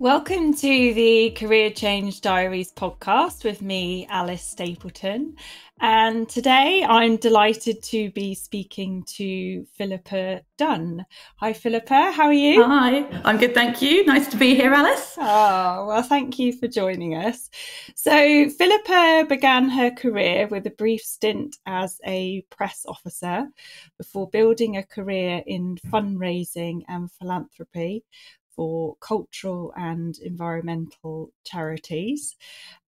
Welcome to the Career Change Diaries podcast with me, Alice Stapleton. And today I'm delighted to be speaking to Philippa Dunn. Hi, Philippa. How are you? Hi, I'm good, thank you. Nice to be here, Alice. Oh, well, thank you for joining us. So, Philippa began her career with a brief stint as a press officer before building a career in fundraising and philanthropy for cultural and environmental charities.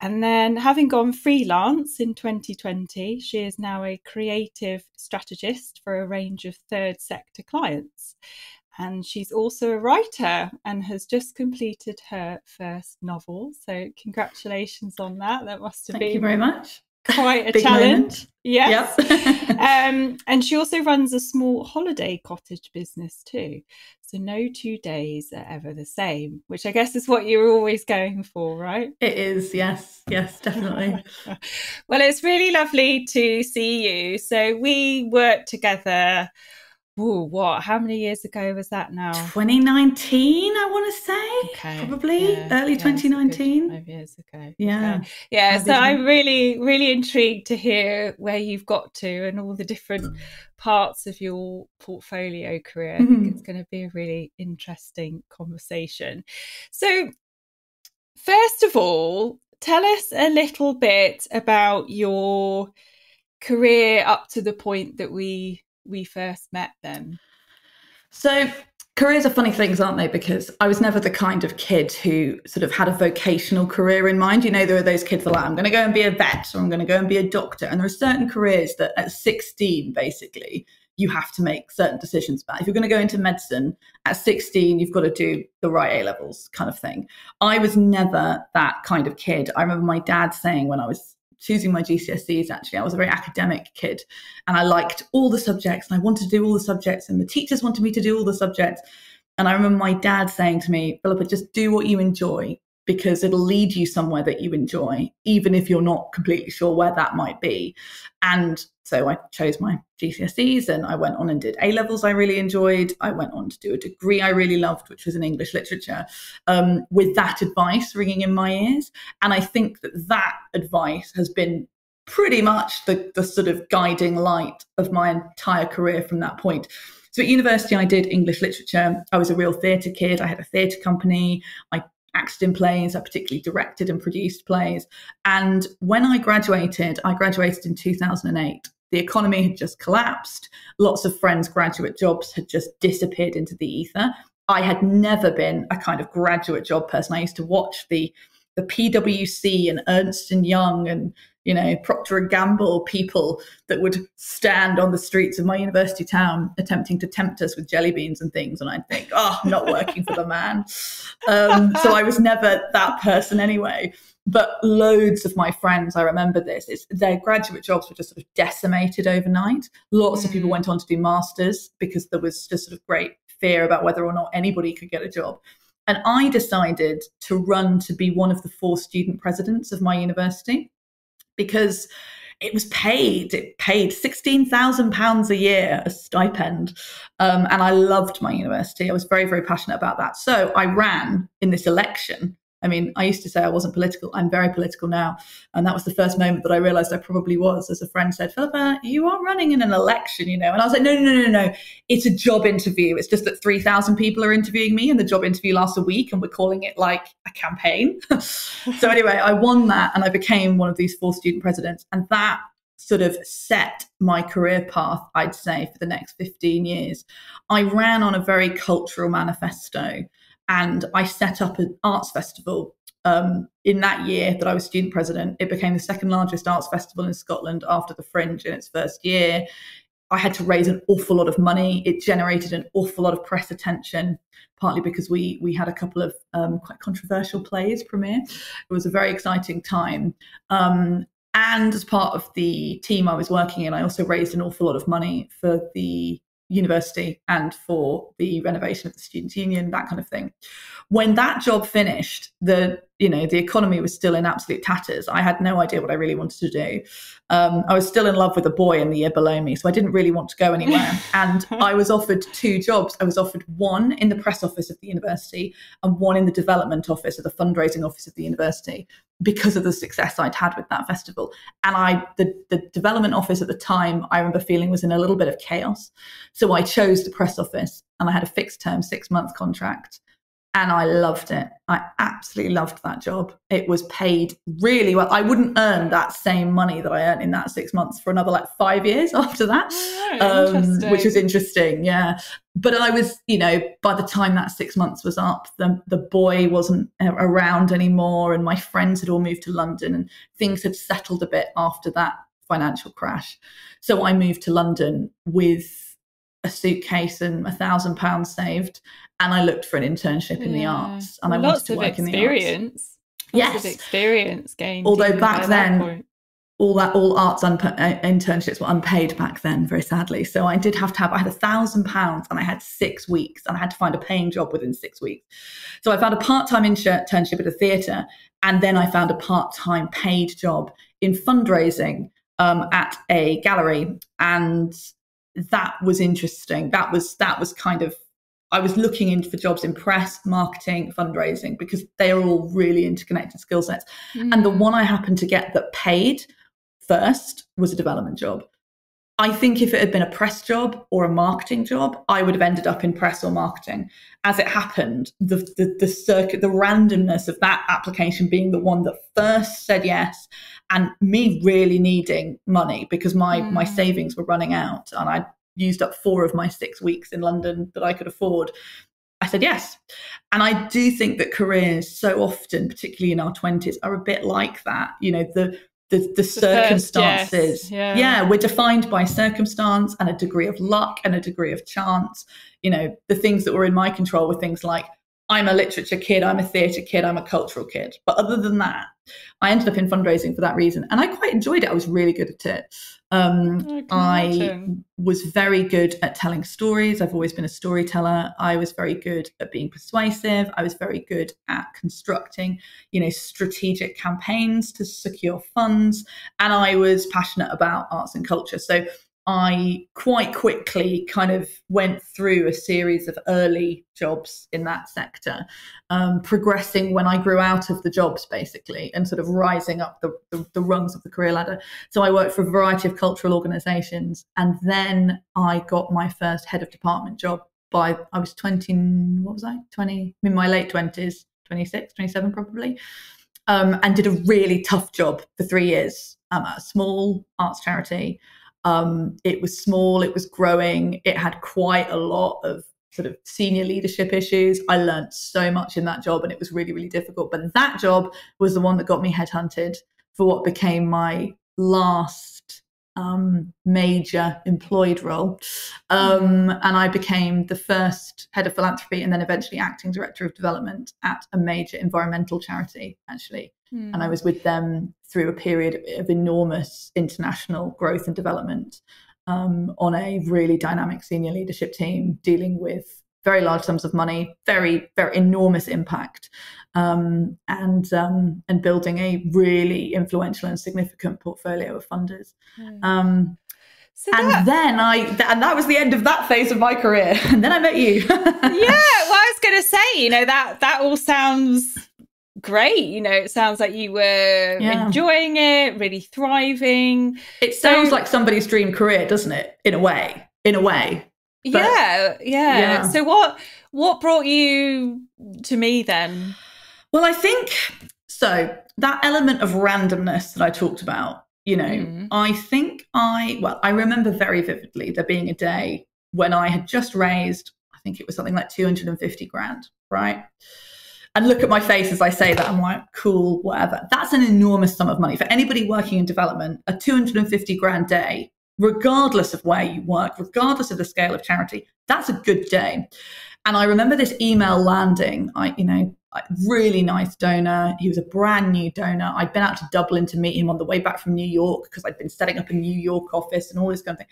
And then, having gone freelance in 2020, she is now a creative strategist for a range of third sector clients. And she's also a writer and has just completed her first novel. So congratulations on that. That must have Thank you been very much. quite a Big challenge. moment. Yes. Yep. And she also runs a small holiday cottage business too. So no 2 days are ever the same, which I guess is what you're always going for, right? It is, yes, definitely. Well, it's really lovely to see you. So we worked together. How many years ago was that now? 2019, I want to say. Okay. Probably early 2019. 5 years ago. Yeah. Okay. Yeah. So I'm really, really intrigued to hear where you've got to and all the different parts of your portfolio career. I think it's going to be a really interesting conversation. So, first of all, tell us a little bit about your career up to the point that we first met then. So careers are funny things, aren't they? Because I was never the kind of kid who sort of had a vocational career in mind. You know, there are those kids that are like, I'm going to go and be a vet, or I'm going to go and be a doctor. And there are certain careers that at 16, basically, you have to make certain decisions about. If you're going to go into medicine at 16, you've got to do the right A levels kind of thing. I was never that kind of kid. I remember my dad saying when I was choosing my GCSEs, actually, I was a very academic kid and I liked all the subjects and I wanted to do all the subjects and the teachers wanted me to do all the subjects. And I remember my dad saying to me, Philippa, just do what you enjoy because it'll lead you somewhere that you enjoy, even if you're not completely sure where that might be. And so I chose my GCSEs and I went on and did A levels I really enjoyed. I went on to do a degree I really loved, which was in English literature, with that advice ringing in my ears. And I think that advice has been pretty much the sort of guiding light of my entire career from that point. So at university, I did English literature. I was a real theatre kid. I had a theatre company. I acted in plays. I particularly directed and produced plays. And when I graduated in 2008. The economy had just collapsed. Lots of friends' graduate jobs had just disappeared into the ether. I had never been a kind of graduate job person. I used to watch the PwC and Ernst & Young and, you know, Procter & Gamble people that would stand on the streets of my university town attempting to tempt us with jelly beans and things. And I'd think, oh, I'm not working for the man. So I was never that person anyway. But loads of my friends, I remember this, their graduate jobs were just sort of decimated overnight. Lots of people went on to do masters because there was just sort of great fear about whether or not anybody could get a job. And I decided to run to be one of the 4 student presidents of my university because it was paid. It paid £16,000 a year, a stipend. And I loved my university. I was very, very passionate about that. So I ran in this election. I mean, I used to say I wasn't political. I'm very political now. And that was the first moment that I realized I probably was, as a friend said, Philippa, you are running in an election, you know. And I was like, no. It's a job interview. It's just that 3,000 people are interviewing me and the job interview lasts a week and we're calling it like a campaign. So anyway, I won that and I became one of these 4 student presidents. And that sort of set my career path, I'd say, for the next 15 years. I ran on a very cultural manifesto. And I set up an arts festival in that year that I was student president. It became the second largest arts festival in Scotland after the Fringe in its first year. I had to raise an awful lot of money. It generated an awful lot of press attention, partly because we had a couple of quite controversial plays premiere. It was a very exciting time. And as part of the team I was working in, I also raised an awful lot of money for the university and for the renovation of the Students' Union, that kind of thing. When that job finished, the the economy was still in absolute tatters. I had no idea what I really wanted to do. I was still in love with a boy in the year below me, so I didn't really want to go anywhere. And I was offered 2 jobs. I was offered one in the press office of the university and one in the development office, or the fundraising office of the university, because of the success I'd had with that festival. And the development office at the time, I remember feeling, was in a little bit of chaos. So I chose the press office, and I had a fixed term 6-month contract. And I loved it. I absolutely loved that job. It was paid really well. I wouldn't earn that same money that I earned in that 6 months for another 5 years after that, which was interesting. Yeah. But I was, by the time that 6 months was up, the boy wasn't around anymore, and my friends had all moved to London, and things had settled a bit after that financial crash. So I moved to London with a suitcase and £1,000 saved, and I looked for an internship in the arts, and I wanted to work in the arts. Lots of experience gained. Although back then, all arts internships were unpaid back then, very sadly. So I did have to I had £1,000, and I had 6 weeks, and I had to find a paying job within 6 weeks. So I found a part-time internship at a theatre, and then I found a part-time paid job in fundraising at a gallery, and that was interesting. That was kind of, I was looking in for jobs in press, marketing, fundraising, because they are all really interconnected skill sets. And the one I happened to get that paid first was a development job. I think if it had been a press job or a marketing job, I would have ended up in press or marketing. As it happened, the randomness of that application being the one that first said yes, and me really needing money because my savings were running out, and I used up 4 of my 6 weeks in London that I could afford, I said yes. And I do think that careers so often, particularly in our 20s, are a bit like that. The circumstances. We're defined by circumstance and a degree of luck and a degree of chance. The things that were in my control were things like, I'm a literature kid, I'm a theatre kid, I'm a cultural kid. But other than that, I ended up in fundraising for that reason. And I quite enjoyed it. I was really good at it. I was very good at telling stories. I've always been a storyteller. I was very good at being persuasive. I was very good at constructing, strategic campaigns to secure funds. And I was passionate about arts and culture. So I quite quickly kind of went through a series of early jobs in that sector, progressing when I grew out of the jobs, basically, and sort of rising up the rungs of the career ladder. So I worked for a variety of cultural organisations, and then I got my first head of department job I was 20, in my late 20s, 26, 27 probably, and did a really tough job for 3 years at a small arts charity. It was small, it was growing, it had quite a lot of sort of senior leadership issues. I learned so much in that job, and it was really, really difficult. But that job was the one that got me headhunted for what became my last major employed role. And I became the first head of philanthropy and then eventually acting director of development at a major environmental charity, actually. And I was with them through a period of enormous international growth and development, on a really dynamic senior leadership team, dealing with very large sums of money, very, very enormous impact, and building a really influential and significant portfolio of funders. And that was the end of that phase of my career. And then I met you. Yeah, well, I was going to say, that all sounds great. It sounds like you were enjoying it, really thriving. It sounds like somebody's dream career, doesn't it? In a way. But, yeah. So what brought you to me then? Well, I think so. That element of randomness that I talked about, I remember very vividly there being a day when I had just raised, I think it was something like 250 grand, right? And look at my face as I say that. I'm like, cool, whatever. That's an enormous sum of money. For anybody working in development, a 250 grand day, regardless of where you work, regardless of the scale of charity, that's a good day. And I remember this email landing, really nice donor. He was a brand new donor. I'd been out to Dublin to meet him on the way back from New York because I'd been setting up a New York office and all this kind of thing.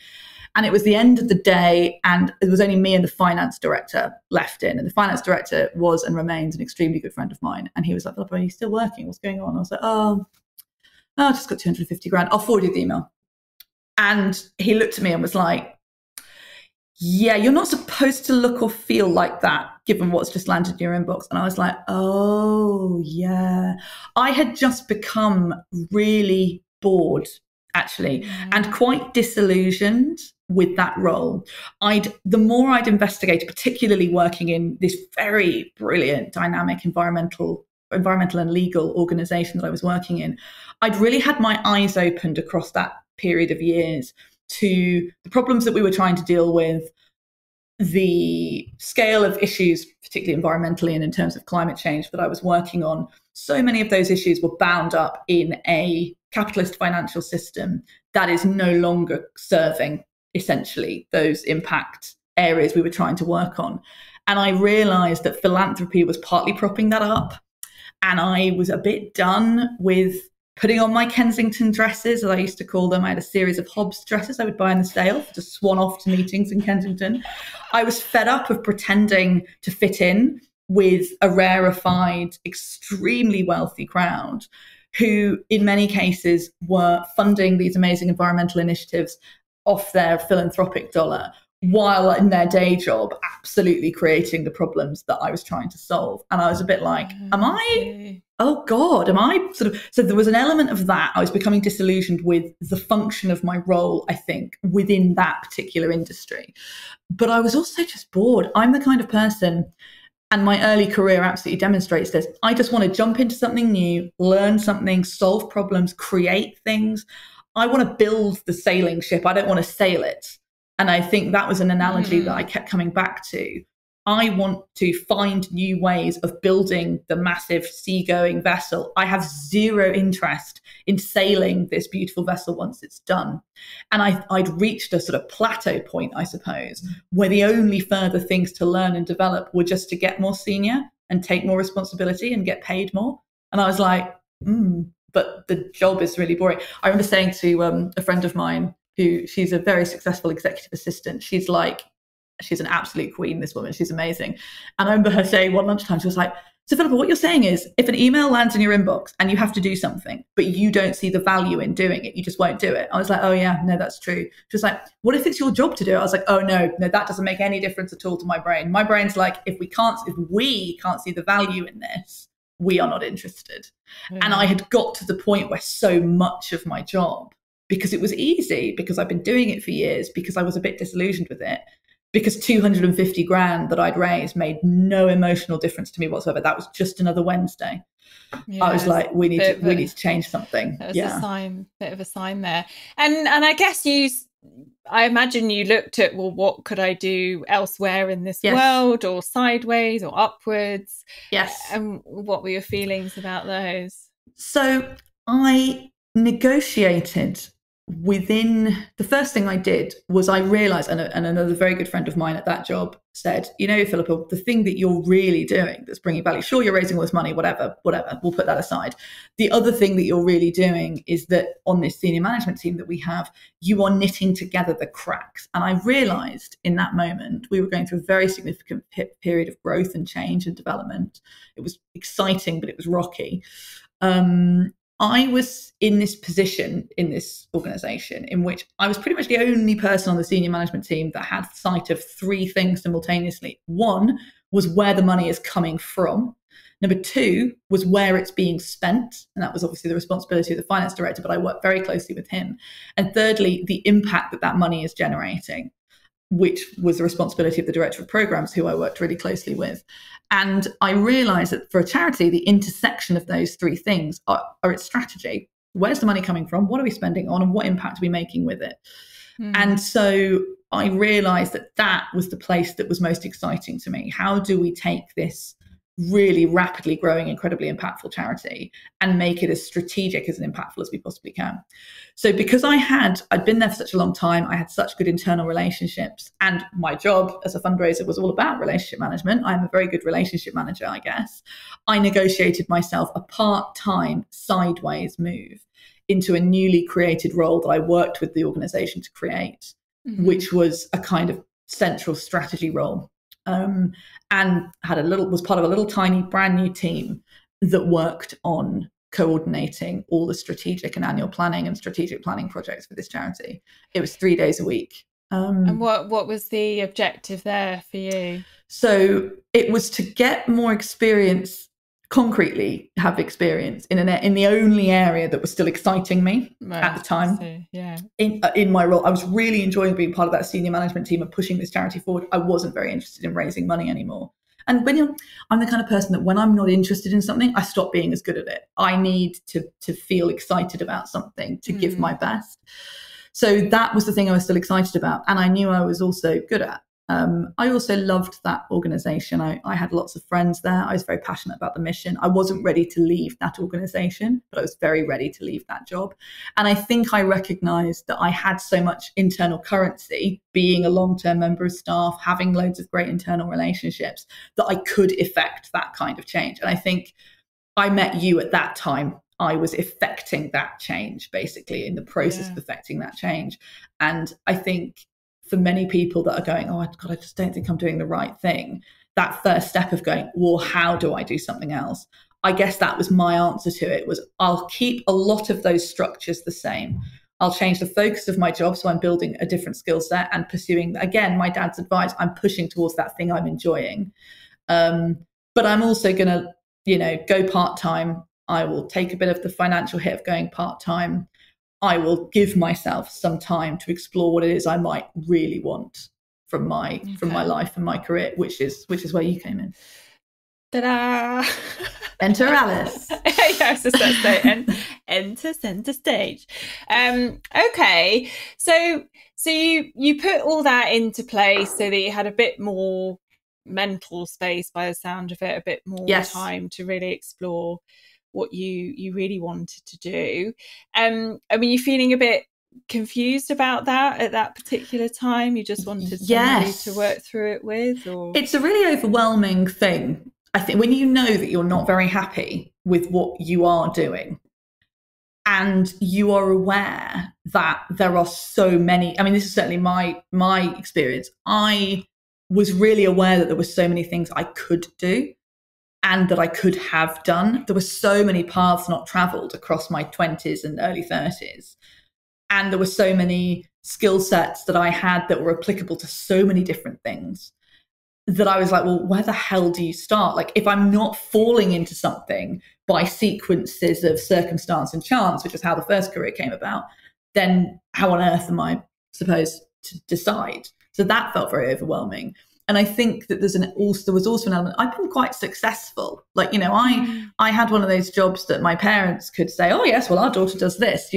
And it was the end of the day, and it was only me and the finance director left in. And the finance director was and remains an extremely good friend of mine. And he was like, "Philippa, are you still working? What's going on?" I was like, "Oh, I just got 250 grand. I'll forward you the email." And he looked at me and was like, "Yeah, you're not supposed to look or feel like that, given what's just landed in your inbox." And I was like, "Oh, yeah." I had just become really bored, actually, and quite disillusioned with that role. The more I'd investigated, particularly working in this very brilliant, dynamic environmental and legal organization that I was working in, I'd really had my eyes opened across that period of years to the problems that we were trying to deal with, the scale of issues, particularly environmentally and in terms of climate change, that I was working on. So many of those issues were bound up in a capitalist financial system that is no longer serving, essentially, those impact areas we were trying to work on. And I realized that philanthropy was partly propping that up. And I was a bit done with putting on my Kensington dresses, as I used to call them. I had a series of Hobbs dresses I would buy in the sale to swan off to meetings in Kensington. I was fed up of pretending to fit in with a rarefied, extremely wealthy crowd who, in many cases, were funding these amazing environmental initiatives off their philanthropic dollar, while in their day job absolutely creating the problems that I was trying to solve. And I was a bit like, oh God, am I sort of, so there was an element of that. I was becoming disillusioned with the function of my role, I think, within that particular industry. But I was also just bored. I'm the kind of person, and my early career absolutely demonstrates this, I just want to jump into something new, learn something, solve problems, create things. I want to build the sailing ship. I don't want to sail it. And I think that was an analogy that I kept coming back to. I want to find new ways of building the massive seagoing vessel. I have zero interest in sailing this beautiful vessel once it's done. And I'd reached a sort of plateau point, I suppose, where the only further things to learn and develop were just to get more senior and take more responsibility and get paid more. And I was like, but the job is really boring. I remember saying to a friend of mine, she's a very successful executive assistant. She's an absolute queen, this woman. She's amazing. And I remember her saying one lunchtime, she was like, "So Philippa, what you're saying is if an email lands in your inbox and you have to do something, but you don't see the value in doing it, you just won't do it." I was like, "Oh yeah, no, that's true." She was like, "What if it's your job to do it?" I was like, "Oh no, that doesn't make any difference at all to my brain." My brain's like, if we can't see the value in this, we are not interested. And I had got to the point where so much of my job, because it was easy, because I've been doing it for years, because I was a bit disillusioned with it, because 250 grand that I'd raised made no emotional difference to me whatsoever. That was just another Wednesday. Yeah, I was like, we need to change something. That was a bit of a sign there. And I guess I imagine you looked at, well, what could I do elsewhere in this world, or sideways or upwards? Yes. And what were your feelings about those? So I negotiated within, the first thing I did was I realized, and another very good friend of mine at that job said, "You know, Philippa, the thing that you're really doing that's bringing value, sure, you're raising all this money, whatever, we'll put that aside. The other thing that you're really doing is that on this senior management team that we have, you are knitting together the cracks." And I realized in that moment, we were going through a very significant period of growth and change and development. It was exciting, but it was rocky. I was in this position in this organization in which I was pretty much the only person on the senior management team that had sight of three things simultaneously. One was where the money is coming from. Number two was where it's being spent. And that was obviously the responsibility of the finance director, but I worked very closely with him. And thirdly, the impact that money is generating, which was the responsibility of the director of programs, who I worked really closely with. And I realized that for a charity, the intersection of those three things are its strategy. Where's the money coming from? What are we spending on? And what impact are we making with it? And so I realized that was the place that was most exciting to me. How do we take this really rapidly growing, incredibly impactful charity and make it as strategic as and impactful as we possibly can? So because I'd been there for such a long time, I had such good internal relationships, and my job as a fundraiser was all about relationship management. I'm a very good relationship manager, I guess. I negotiated myself a part-time sideways move into a newly created role that I worked with the organization to create, which was a kind of central strategy role, and was part of a little tiny brand new team that worked on coordinating all the strategic and annual planning and strategic planning projects for this charity. It was 3 days a week. And what was the objective there for you? So it was to get more experience, concretely have experience in the only area that was still exciting me at the time. So, yeah. In my role, I was really enjoying being part of that senior management team and pushing this charity forward. I wasn't very interested in raising money anymore. And I'm the kind of person that when I'm not interested in something, I stop being as good at it. I need to feel excited about something, to give my best. So that was the thing I was still excited about. And I knew I was also good at. I also loved that organization. I had lots of friends there. I was very passionate about the mission. I wasn't ready to leave that organization, but I was very ready to leave that job. And I think I recognized that I had so much internal currency, being a long-term member of staff, having loads of great internal relationships, that I could effect that kind of change. And I think I met you at that time. I was effecting that change, basically, in the process of effecting that change. And I think for many people that are going, oh, God, I just don't think I'm doing the right thing, that first step of going, well, how do I do something else? I guess that was my answer to it, was I'll keep a lot of those structures the same. I'll change the focus of my job, so I'm building a different skill set and pursuing, again, my dad's advice. I'm pushing towards that thing I'm enjoying. But I'm also going to, go part-time. I will take a bit of the financial hit of going part-time. I will give myself some time to explore what it is I might really want from my life and my career, which is where you came in. Ta-da! Enter Alice. Yes, so enter centre stage. Okay, so you put all that into place so that you had a bit more mental space, by the sound of it, a bit more time to really explore what you really wanted to do. I mean, you're feeling a bit confused about that at that particular time? You just wanted somebody to work through it with? Or it's a really overwhelming thing, I think, when you know that you're not very happy with what you are doing, and you are aware that there are so many. I mean, this is certainly my experience. I was really aware that there were so many things I could do and that I could have done. There were so many paths not traveled across my 20s and early 30s. And there were so many skill sets that I had that were applicable to so many different things that I was like, well, where the hell do you start? Like, if I'm not falling into something by sequences of circumstance and chance, which is how the first career came about, then how on earth am I supposed to decide? So that felt very overwhelming. And I think that there was also an element. I've been quite successful. Like, I had one of those jobs that my parents could say, oh, yes, well, our daughter does this,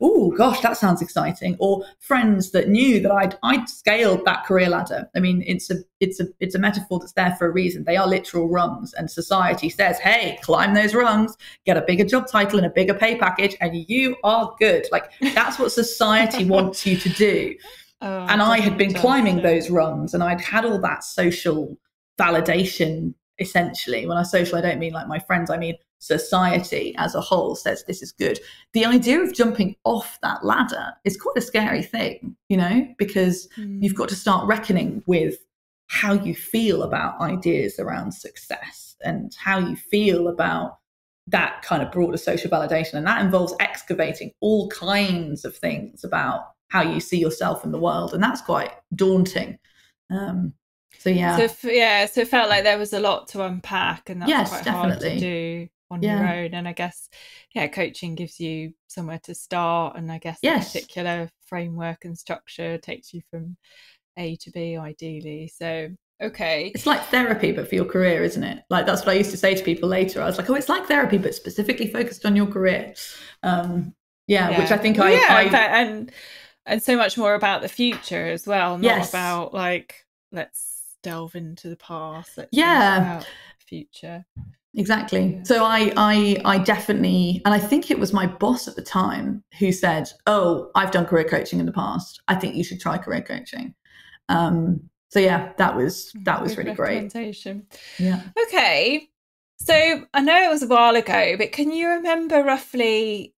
oh, gosh, that sounds exciting. Or friends that knew that I'd scaled that career ladder. I mean, it's a metaphor that's there for a reason. They are literal rungs. And society says, hey, climb those rungs, get a bigger job title and a bigger pay package, and you are good. Like, that's what society wants you to do. And I had been climbing those rungs, and I'd had all that social validation, essentially. When I social, I don't mean like my friends, I mean society as a whole says this is good. The idea of jumping off that ladder is quite a scary thing, because you've got to start reckoning with how you feel about ideas around success and how you feel about that kind of broader social validation. And that involves excavating all kinds of things about how you see yourself in the world, and that's quite daunting. So it felt like there was a lot to unpack, and that's quite hard to do on your own. And I guess coaching gives you somewhere to start, and I guess a particular framework and structure takes you from A to B ideally. So it's like therapy but for your career, isn't it? Like, that's what I used to say to people later. I was like, oh, it's like therapy but specifically focused on your career. Which I think and so much more about the future as well, not about like, let's delve into the past. Let's think about the future. Exactly. Yeah. So I definitely, and I think it was my boss at the time who said, oh, I've done career coaching in the past, I think you should try career coaching. That was really great. Yeah. Okay. So I know it was a while ago, but can you remember roughly,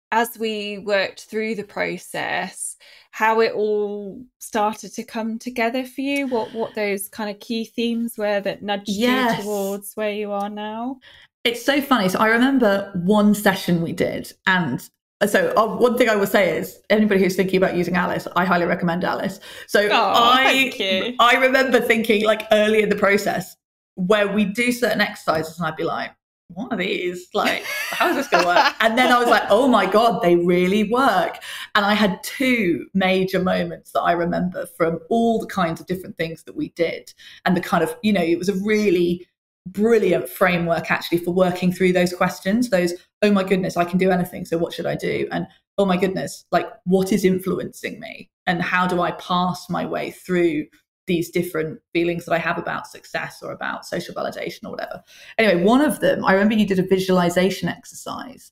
as we worked through the process, how it all started to come together for you? What those kind of key themes were that nudged you towards where you are now? It's so funny. So I remember one session we did, and so one thing I will say is anybody who's thinking about using Alice, I highly recommend Alice. So Thank you. I remember thinking like early in the process where we do certain exercises and I'd be like, what are these? Like, how is this going to work? And then I was like, oh my God, they really work. And I had two major moments that I remember from all the kinds of different things that we did. And the kind of, you know, it was a really brilliant framework actually for working through those questions, those, oh my goodness, I can do anything, so what should I do? And oh my goodness, like what is influencing me? And how do I pass my way through these different feelings that I have about success or about social validation or whatever. Anyway, one of them, I remember you did a visualization exercise.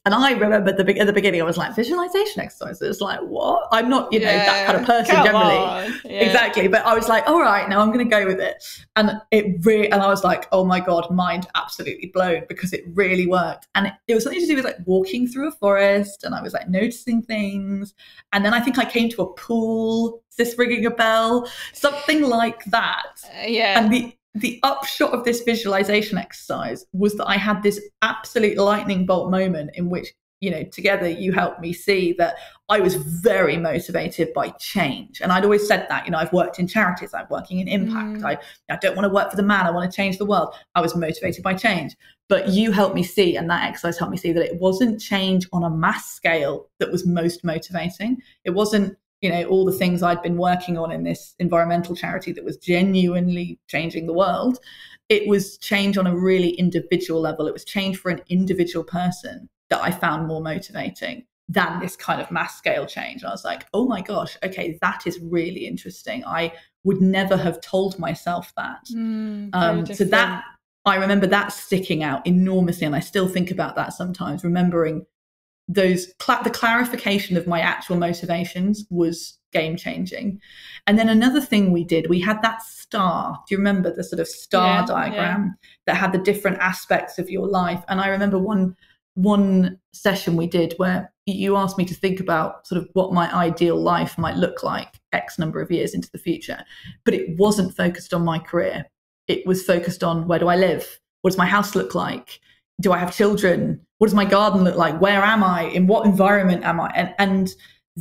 And I remember at the beginning, I was like, visualization exercises? Like, what? I'm not, you know, that kind of person generally. Yeah. Exactly. But I was like, all right, now I'm going to go with it. And and I was like, oh my God, mind absolutely blown, because it really worked. And it was something to do with like walking through a forest, and I was like noticing things. And then I think I came to a pool. Is this ringing a bell? Something like that. Yeah. And the upshot of this visualization exercise was that I had this absolute lightning bolt moment in which, you know, together you helped me see that I was very motivated by change. And I'd always said that, you know, I've worked in charities, I'm working in impact. I don't want to work for the man, I want to change the world. I was motivated by change. But you helped me see, and that exercise helped me see, that it wasn't change on a mass scale that was most motivating. It wasn't, you know, all the things I'd been working on in this environmental charity that was genuinely changing the world. It was change on a really individual level. It was change for an individual person that I found more motivating than this kind of mass scale change. And I was like, oh my gosh, okay, that is really interesting. I would never have told myself that. So that, I remember that sticking out enormously. And I still think about that sometimes, remembering the clarification of my actual motivations was game changing. And then another thing we did, we had that star. Do you remember the sort of star diagram that had the different aspects of your life? And I remember one session we did where you asked me to think about sort of what my ideal life might look like X number of years into the future. But it wasn't focused on my career. It was focused on, where do I live? What does my house look like? Do I have children? What does my garden look like? Where am I? In what environment am I? And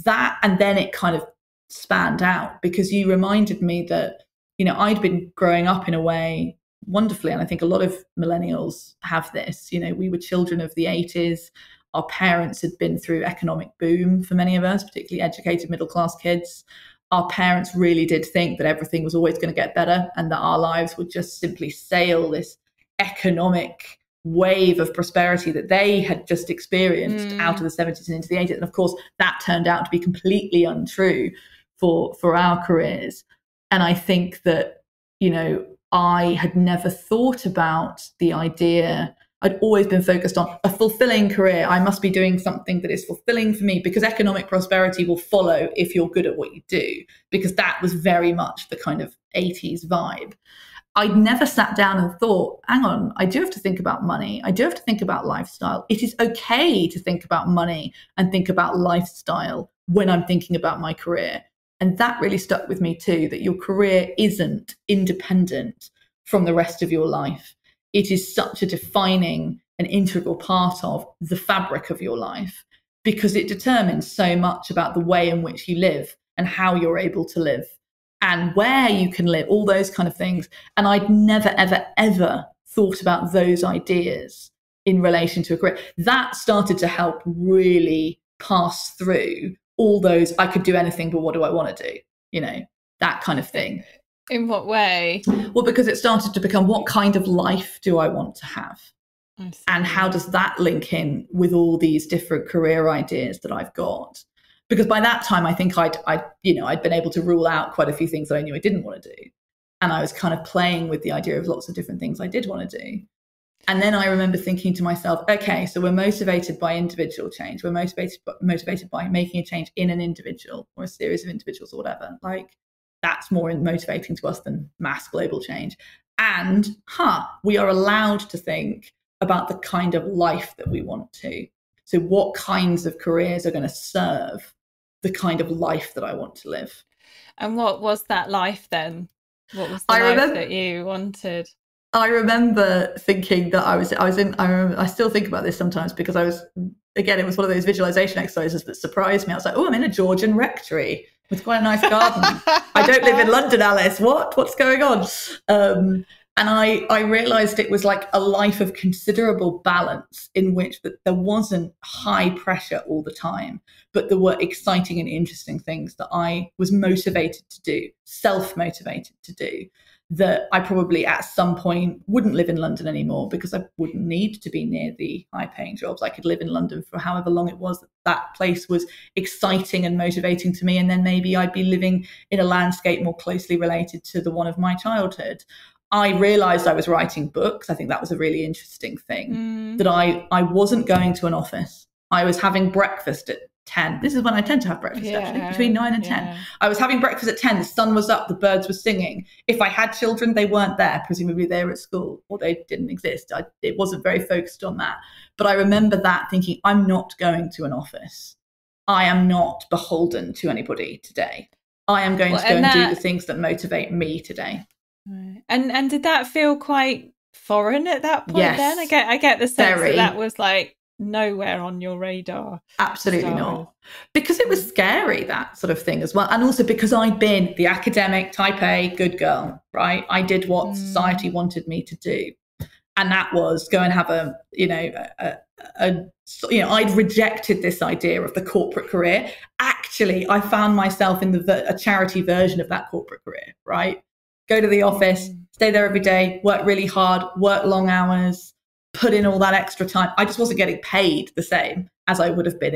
then it kind of spanned out, because you reminded me that, you know, I'd been growing up in a way wonderfully, and I think a lot of millennials have this, you know, we were children of the 80s. Our parents had been through economic boom for many of us, particularly educated middle class kids. Our parents really did think that everything was always going to get better, and that our lives would just simply sail this economic wave of prosperity that they had just experienced out of the 70s and into the 80s. And of course, that turned out to be completely untrue for our careers. And I think that, you know, I had never thought about the idea. I'd always been focused on a fulfilling career. I must be doing something that is fulfilling for me, because economic prosperity will follow if you're good at what you do, because that was very much the kind of 80s vibe. I'd never sat down and thought, hang on, I do have to think about money. I do have to think about lifestyle. It is okay to think about money and think about lifestyle when I'm thinking about my career. And that really stuck with me too, that your career isn't independent from the rest of your life. It is such a defining and integral part of the fabric of your life, because it determines so much about the way in which you live and how you're able to live and where you can live, all those kind of things. And I'd never, ever, ever thought about those ideas in relation to a career. That started to help really pass through all those, I could do anything, but what do I want to do? You know, that kind of thing. In what way? Well, because it started to become, what kind of life do I want to have? And how does that link in with all these different career ideas that I've got? Because by that time, I think I'd been able to rule out quite a few things that I knew I didn't want to do. And I was kind of playing with the idea of lots of different things I did want to do. And then I remember thinking to myself, okay, so we're motivated by individual change. We're motivated by making a change in an individual or a series of individuals or whatever. Like, that's more motivating to us than mass global change. And we are allowed to think about the kind of life that we want to. So what kinds of careers are going to serve the kind of life that I want to live. And what was that life then? What was the life that you wanted? I remember thinking that I still think about this sometimes, because it was one of those visualization exercises that surprised me. I was like, oh, I'm in a Georgian rectory with quite a nice garden. I don't live in London, Alice. What's going on? And I realized it was like a life of considerable balance, in which that there wasn't high pressure all the time, but there were exciting and interesting things that I was motivated to do, self-motivated to do, that I probably at some point wouldn't live in London anymore, because I wouldn't need to be near the high-paying jobs. I could live in London for however long it was that place was exciting and motivating to me. And then maybe I'd be living in a landscape more closely related to the one of my childhood. I realized I was writing books. I think that was a really interesting thing, that I wasn't going to an office. I was having breakfast at 10. This is when I tend to have breakfast, actually, between 9 and 10. I was having breakfast at 10. The sun was up. The birds were singing. If I had children, they weren't there. Presumably they were at school, or they didn't exist. It wasn't very focused on that. But I remember that thinking, I'm not going to an office. I am not beholden to anybody today. I am going to go and do the things that motivate me today. And did that feel quite foreign at that point? Yes, then I get the sense that was like nowhere on your radar. Absolutely not, because it was scary, that sort of thing as well, and also because I'd been the academic type A good girl, right? I did what society wanted me to do, and that was go and have I'd rejected this idea of the corporate career. Actually, I found myself in a charity version of that corporate career, right? Go to the office, stay there every day, work really hard, work long hours, put in all that extra time. I just wasn't getting paid the same as I would have been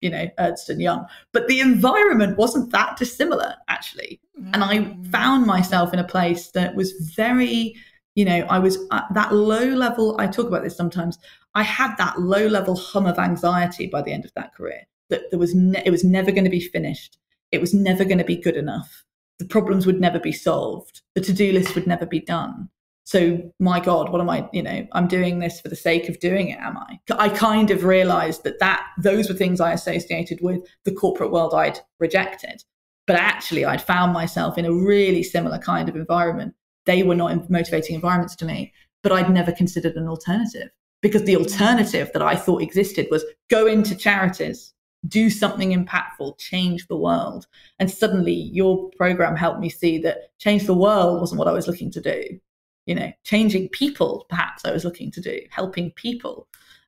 in, Ernst & Young. But the environment wasn't that dissimilar, actually. And I found myself in a place that was very, I was at that low level. I talk about this sometimes. I had that low level hum of anxiety by the end of that career, that it was never going to be finished. It was never going to be good enough. The problems would never be solved. The to-do list would never be done. So, my God, what am I, I'm doing this for the sake of doing it, am I? I kind of realized that those were things I associated with the corporate world I'd rejected. But actually, I'd found myself in a really similar kind of environment. They were not motivating environments to me, but I'd never considered an alternative, because the alternative that I thought existed was go into charities, do something impactful, change the world. And suddenly your program helped me see that change the world wasn't what I was looking to do. Changing people, perhaps I was looking to do, helping people.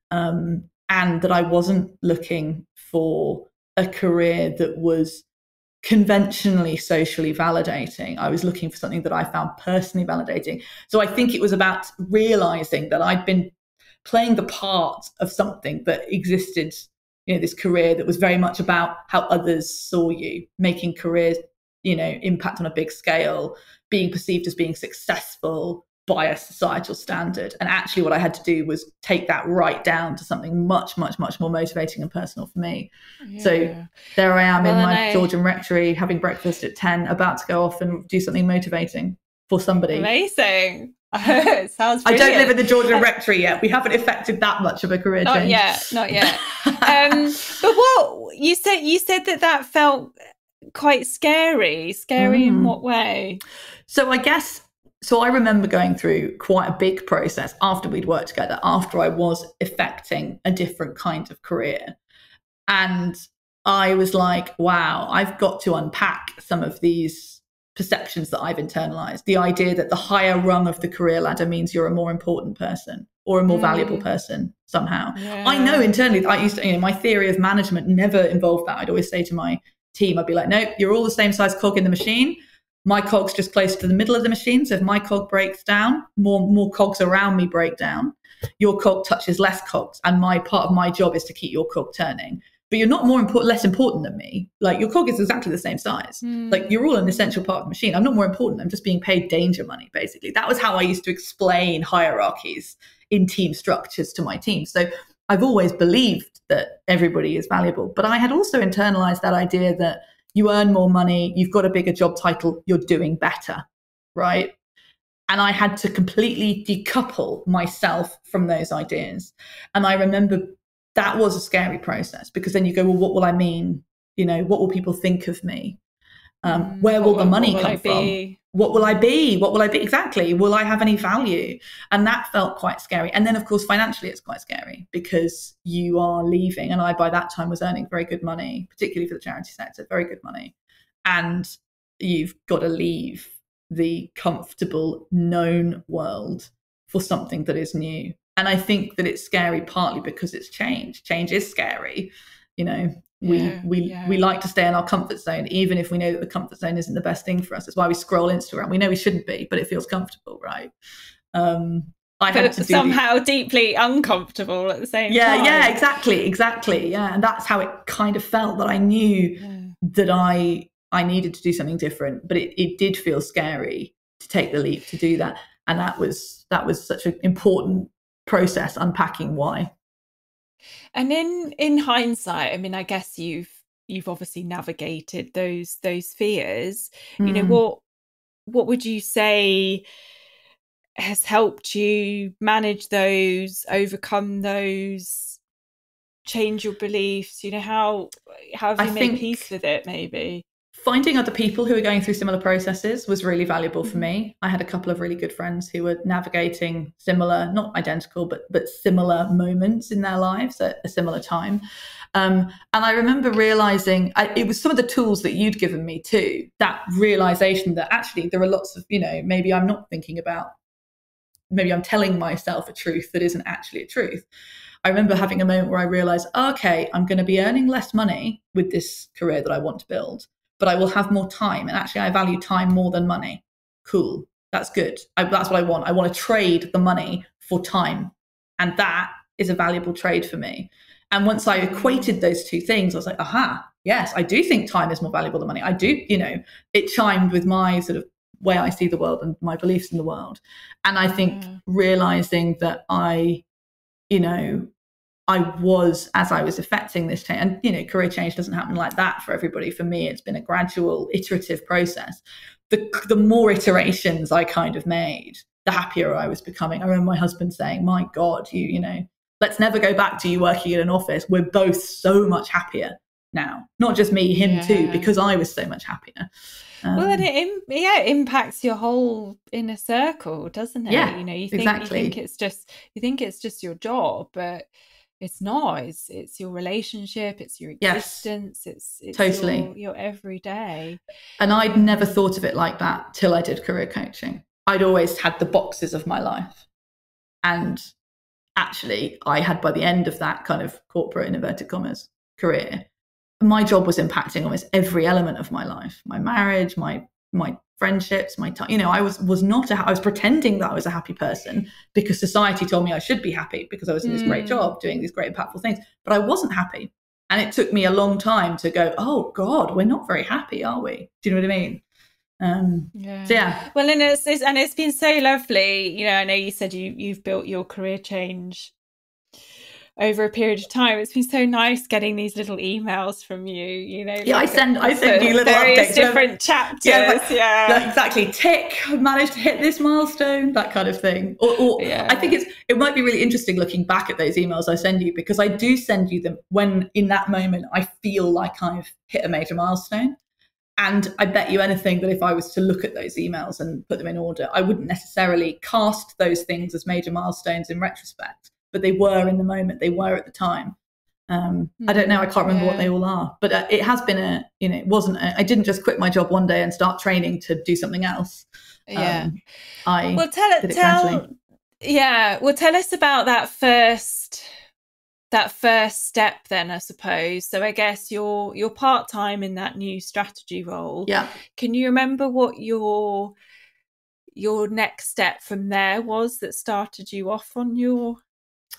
And that I wasn't looking for a career that was conventionally socially validating. I was looking for something that I found personally validating. So I think it was about realizing that I'd been playing the part of something that existed, this career that was very much about how others saw you, making careers, impact on a big scale, being perceived as being successful by a societal standard. And actually what I had to do was take that right down to something much, much, much more motivating and personal for me. Yeah. So there I am in my Georgian rectory, having breakfast at 10, about to go off and do something motivating for somebody. Amazing. It sounds brilliant. I don't live in the Georgian rectory yet. We haven't effected that much of a career change. Not yet. But what you said that felt quite scary in what way? So I remember going through quite a big process after we'd worked together, after I was effecting a different kind of career. And I was like, wow, I've got to unpack some of these perceptions that I've internalized. The idea that the higher rung of the career ladder means you're a more important person or a more valuable person somehow. Yeah. I know internally that I used to, my theory of management never involved that. I'd always say to my team, I'd be like, no, you're all the same size cog in the machine. My cog's just close to the middle of the machine. So if my cog breaks down, more cogs around me break down. Your cog touches less cogs. And part of my job is to keep your cog turning. But you're not less important than me. Like, your cog is exactly the same size. Like, you're all an essential part of the machine. I'm not more important. I'm just being paid danger money, basically. That was how I used to explain hierarchies in team structures to my team. So I've always believed that everybody is valuable. But I had also internalized that idea that you earn more money, you've got a bigger job title, you're doing better, right? And I had to completely decouple myself from those ideas. And I remember that was a scary process, because then you go, well, what will I mean You know, what will people think of me? Where will the money come from? What will I be? What will I be? Exactly. Will I have any value? And that felt quite scary. And then, of course, financially, it's quite scary because you are leaving. And I, by that time, was earning very good money, particularly for the charity sector, very good money. And you've got to leave the comfortable, known world for something that is new. And I think that it's scary partly because it's change. Change is scary. You know, we like to stay in our comfort zone, even if we know that the comfort zone isn't the best thing for us. That's why we scroll Instagram. We know we shouldn't be, but it feels comfortable, right? I had to somehow deeply uncomfortable at the same time. Yeah, exactly. Yeah, and that's how it kind of felt, that I knew that I needed to do something different, but it did feel scary to take the leap to do that, and that was such an important process, unpacking why. And in hindsight, I mean, I guess you've obviously navigated those fears. You know, what would you say has helped you manage those, overcome those, change your beliefs? You know, how have you made peace with it, maybe? Finding other people who are going through similar processes was really valuable for me. I had a couple of really good friends who were navigating similar, not identical, but similar moments in their lives at a similar time. And I remember realizing it was some of the tools that you'd given me too, that realization that actually there are lots of, you know, maybe I'm not thinking about, maybe I'm telling myself a truth that isn't actually a truth. I remember having a moment where I realized, okay, I'm going to be earning less money with this career that I want to build, but I will have more time. And actually, I value time more than money. Cool. That's good. That's what I want. I want to trade the money for time. And that is a valuable trade for me. And once I equated those two things, I was like, aha, yes, I do think time is more valuable than money. I do, you know, it chimed with my sort of way I see the world and my beliefs in the world. And I think realizing that I was, as I was affecting this change, and, you know, career change doesn't happen like that for everybody. For me, it's been a gradual, iterative process. The more iterations I kind of made, the happier I was becoming. I remember my husband saying, my God, you know, let's never go back to you working in an office. We're both so much happier now. Not just me, him too, because I was so much happier. Well, and it impacts your whole inner circle, doesn't it? Yeah, you know, you think it's just your job, but it's not. It's your relationship, it's your existence, it's totally your everyday. And I'd never thought of it like that till I did career coaching. I'd always had the boxes of my life, and actually, I had, by the end of that kind of corporate, in inverted commas, career, my job was impacting almost every element of my life, my marriage, my friendships, my time. You know, I was pretending that I was a happy person because society told me I should be happy because I was in this great job doing these great impactful things, but I wasn't happy. And it took me a long time to go, oh God, we're not very happy, are we? Do you know what I mean? So yeah. Well, and it's been so lovely. You know, I know you said you've built your career change over a period of time. It's been so nice getting these little emails from you, you know. Yeah, I send you little updates, different chapters. Yeah, exactly. Tick, I've managed to hit this milestone, that kind of thing. Or I think it might be really interesting looking back at those emails I send you, because I do send you them when in that moment I feel like I've hit a major milestone. And I bet you anything that if I was to look at those emails and put them in order, I wouldn't necessarily cast those things as major milestones in retrospect. But they were in the moment, they were at the time. I don't know, I can't remember what they all are, but it has been I didn't just quit my job one day and start training to do something else. Tell us about that first step then, I suppose. So I guess you're part-time in that new strategy role. Yeah. Can you remember what your next step from there was that started you off on your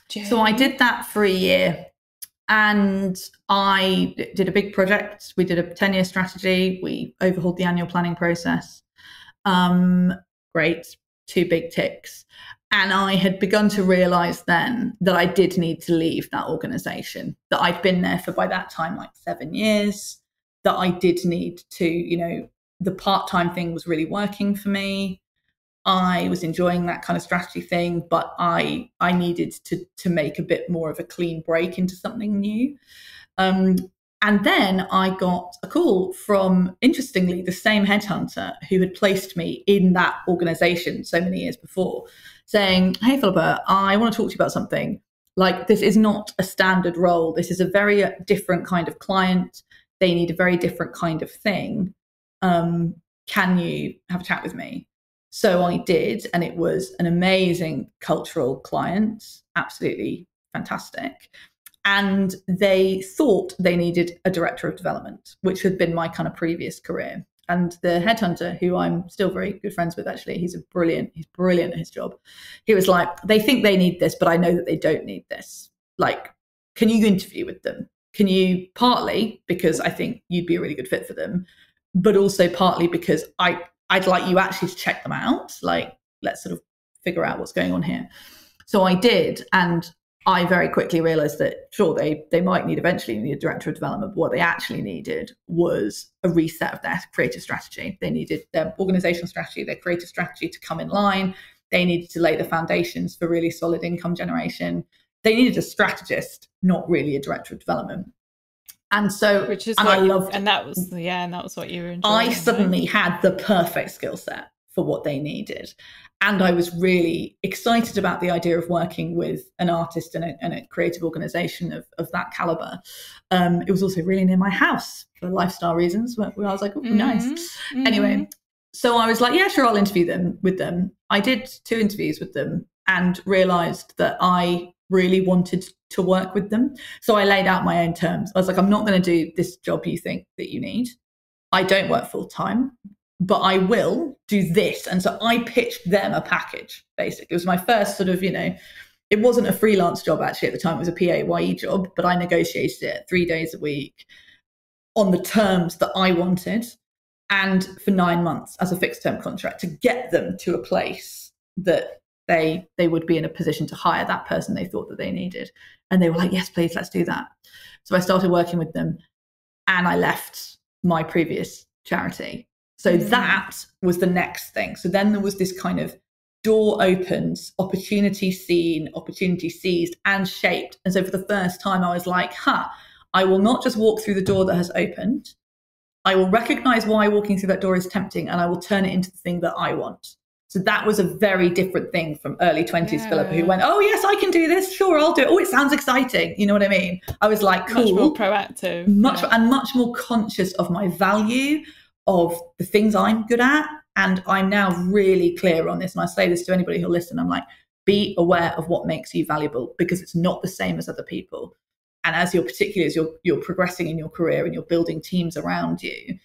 journey? So I did that for a year, and I did a big project. We did a 10-year strategy. We overhauled the annual planning process. Great, 2 big ticks. And I had begun to realize then that I did need to leave that organization, that I'd been there for, by that time, like 7 years, that I did need to, you know, the part-time thing was really working for me. I was enjoying that kind of strategy thing, but I needed to make a bit more of a clean break into something new. And And then I got a call from, interestingly, the same headhunter who had placed me in that organization so many years before, saying, hey, Philippa, I want to talk to you about something. Like, this is not a standard role. This is a very different kind of client. They need a very different kind of thing. Can you have a chat with me? So I did, and it was an amazing cultural client, absolutely fantastic. And they thought they needed a director of development, which had been my kind of previous career. And the headhunter, who I'm still very good friends with, actually, he's brilliant at his job. He was like, they think they need this, but I know that they don't need this. Like, can you interview with them? Can you, partly because I think you'd be a really good fit for them, but also partly because I'd like you actually to check them out. Like, let's sort of figure out what's going on here. So I did, and I very quickly realized that, sure, they might eventually need a director of development, but what they actually needed was a reset of their creative strategy. They needed their organizational strategy, their creative strategy to come in line. They needed to lay the foundations for really solid income generation. They needed a strategist, not really a director of development. And so, which is and what I loved, and that was what you were enjoying. I suddenly had the perfect skill set for what they needed. And I was really excited about the idea of working with an artist and a creative organization of that caliber. It was also really near my house for lifestyle reasons, where I was like, oh, nice. Mm-hmm. Anyway, so I was like, yeah, sure, I'll interview with them. I did 2 interviews with them and realized that I really wanted to work with them. So I laid out my own terms. I was like, I'm not going to do this job you think that you need. I don't work full time, but I will do this. And so I pitched them a package, basically. It was my first sort of, it wasn't a freelance job actually at the time. It was a PAYE job, but I negotiated it 3 days a week on the terms that I wanted and for 9 months as a fixed term contract to get them to a place that they would be in a position to hire that person they thought that they needed. And they were like, yes, please, let's do that. So I started working with them and I left my previous charity. So that was the next thing. So then there was this kind of door opens, opportunity seen, opportunity seized and shaped. And so for the first time, I was like, I will not just walk through the door that has opened. I will recognize why walking through that door is tempting and I will turn it into the thing that I want. So that was a very different thing from early 20s Philippa, who went, oh, yes, I can do this. Sure, I'll do it. Oh, it sounds exciting. You know what I mean? I was like, cool. Much more proactive. And much more conscious of my value, of the things I'm good at. And I'm now really clear on this. And I say this to anybody who'll listen. I'm like, be aware of what makes you valuable because it's not the same as other people. And as you're progressing in your career and you're building teams around you,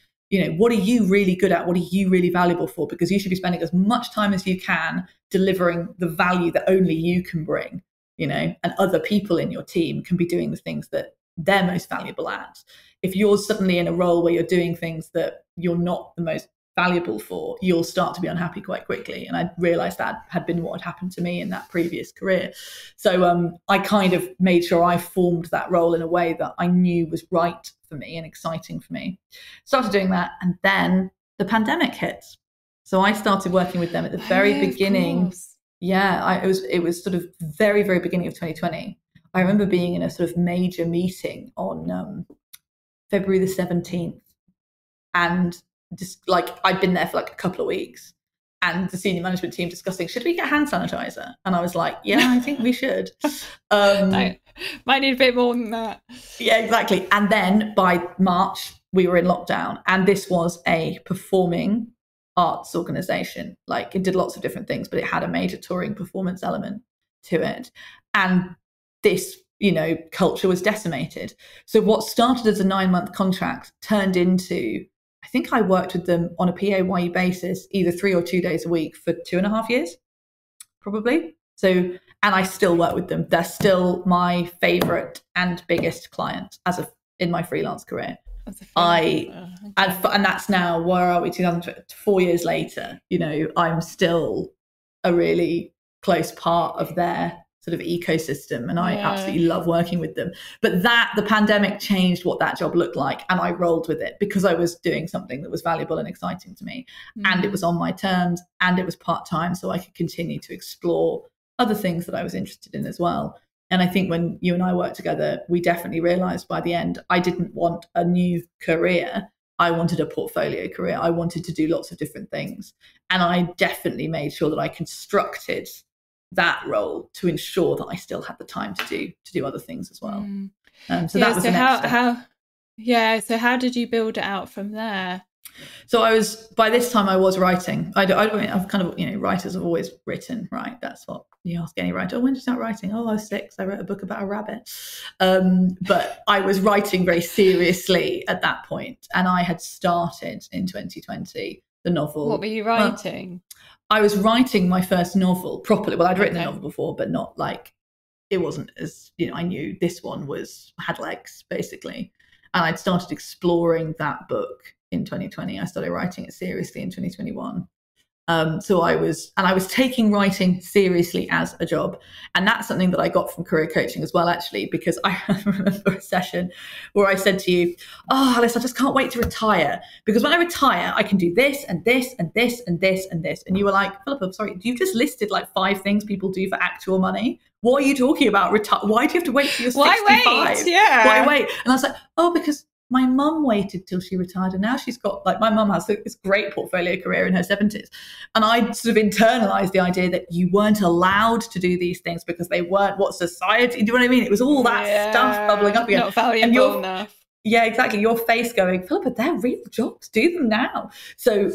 what are you really good at? What are you really valuable for? Because you should be spending as much time as you can delivering the value that only you can bring, and other people in your team can be doing the things that they're most valuable at. If you're suddenly in a role where you're doing things that you're not the most valuable for, you'll start to be unhappy quite quickly. And I realized that had been what had happened to me in that previous career. So I kind of made sure I formed that role in a way that I knew was right for me and exciting for me. Started doing that, and then the pandemic hit. So I started working with them at the very beginning. Yeah, it was sort of very, very beginning of 2020. I remember being in a sort of major meeting on February the 17th, and just like I'd been there for like a couple of weeks, and the senior management team discussing, should we get hand sanitizer? And I was like, yeah, I think we should. Might need a bit more than that. Yeah, exactly. And then by March, we were in lockdown, and this was a performing arts organization. Like, it did lots of different things, but it had a major touring performance element to it. And this, culture was decimated. So what started as a 9-month contract turned into, I think I worked with them on a PAYE basis, either 3 or 2 days a week for 2.5 years, probably. So, and I still work with them. They're still my favorite and biggest client in my freelance career. And that's now, where are we? 4 years later, I'm still a really close part of their sort of ecosystem, and I absolutely love working with them. But the pandemic changed what that job looked like, and I rolled with it because I was doing something that was valuable and exciting to me, and it was on my terms, and it was part-time, so I could continue to explore other things that I was interested in as well. And I think when you and I worked together, we definitely realized by the end, I didn't want a new career. I wanted a portfolio career. I wanted to do lots of different things. And I definitely made sure that I constructed that role to ensure that I still had the time to do other things as well. So that was the next step. So how did you build it out from there? So by this time I was writing. I've kind of, writers have always written, right? That's what you ask any writer. Oh, when did you start writing? Oh, I was 6. I wrote a book about a rabbit. But I was writing very seriously at that point. And I had started in 2020, the novel. What were you writing? I was writing my first novel properly. Well, I'd written a novel before, but not like, it wasn't as, I knew this one had legs, basically. And I'd started exploring that book in 2020. I started writing it seriously in 2021. So I was taking writing seriously as a job. And that's something that I got from career coaching as well, actually, because I remember a session where I said to you, oh, Alice, I just can't wait to retire, because when I retire, I can do this and this and this and this and this. And you were like, Philippa, sorry, you've just listed like 5 things people do for actual money. What are you talking about? Why do you have to wait till you're 65? Why wait? Yeah. Why wait? And I was like, oh, because my mum waited till she retired, and now she's got, like, my mum has this great portfolio career in her 70s. And I sort of internalized the idea that you weren't allowed to do these things because they weren't what society, do you know what I mean? It was all that stuff bubbling up again. Not valuable enough. Yeah, exactly. Your face going, Philippa, they're real jobs. Do them now. So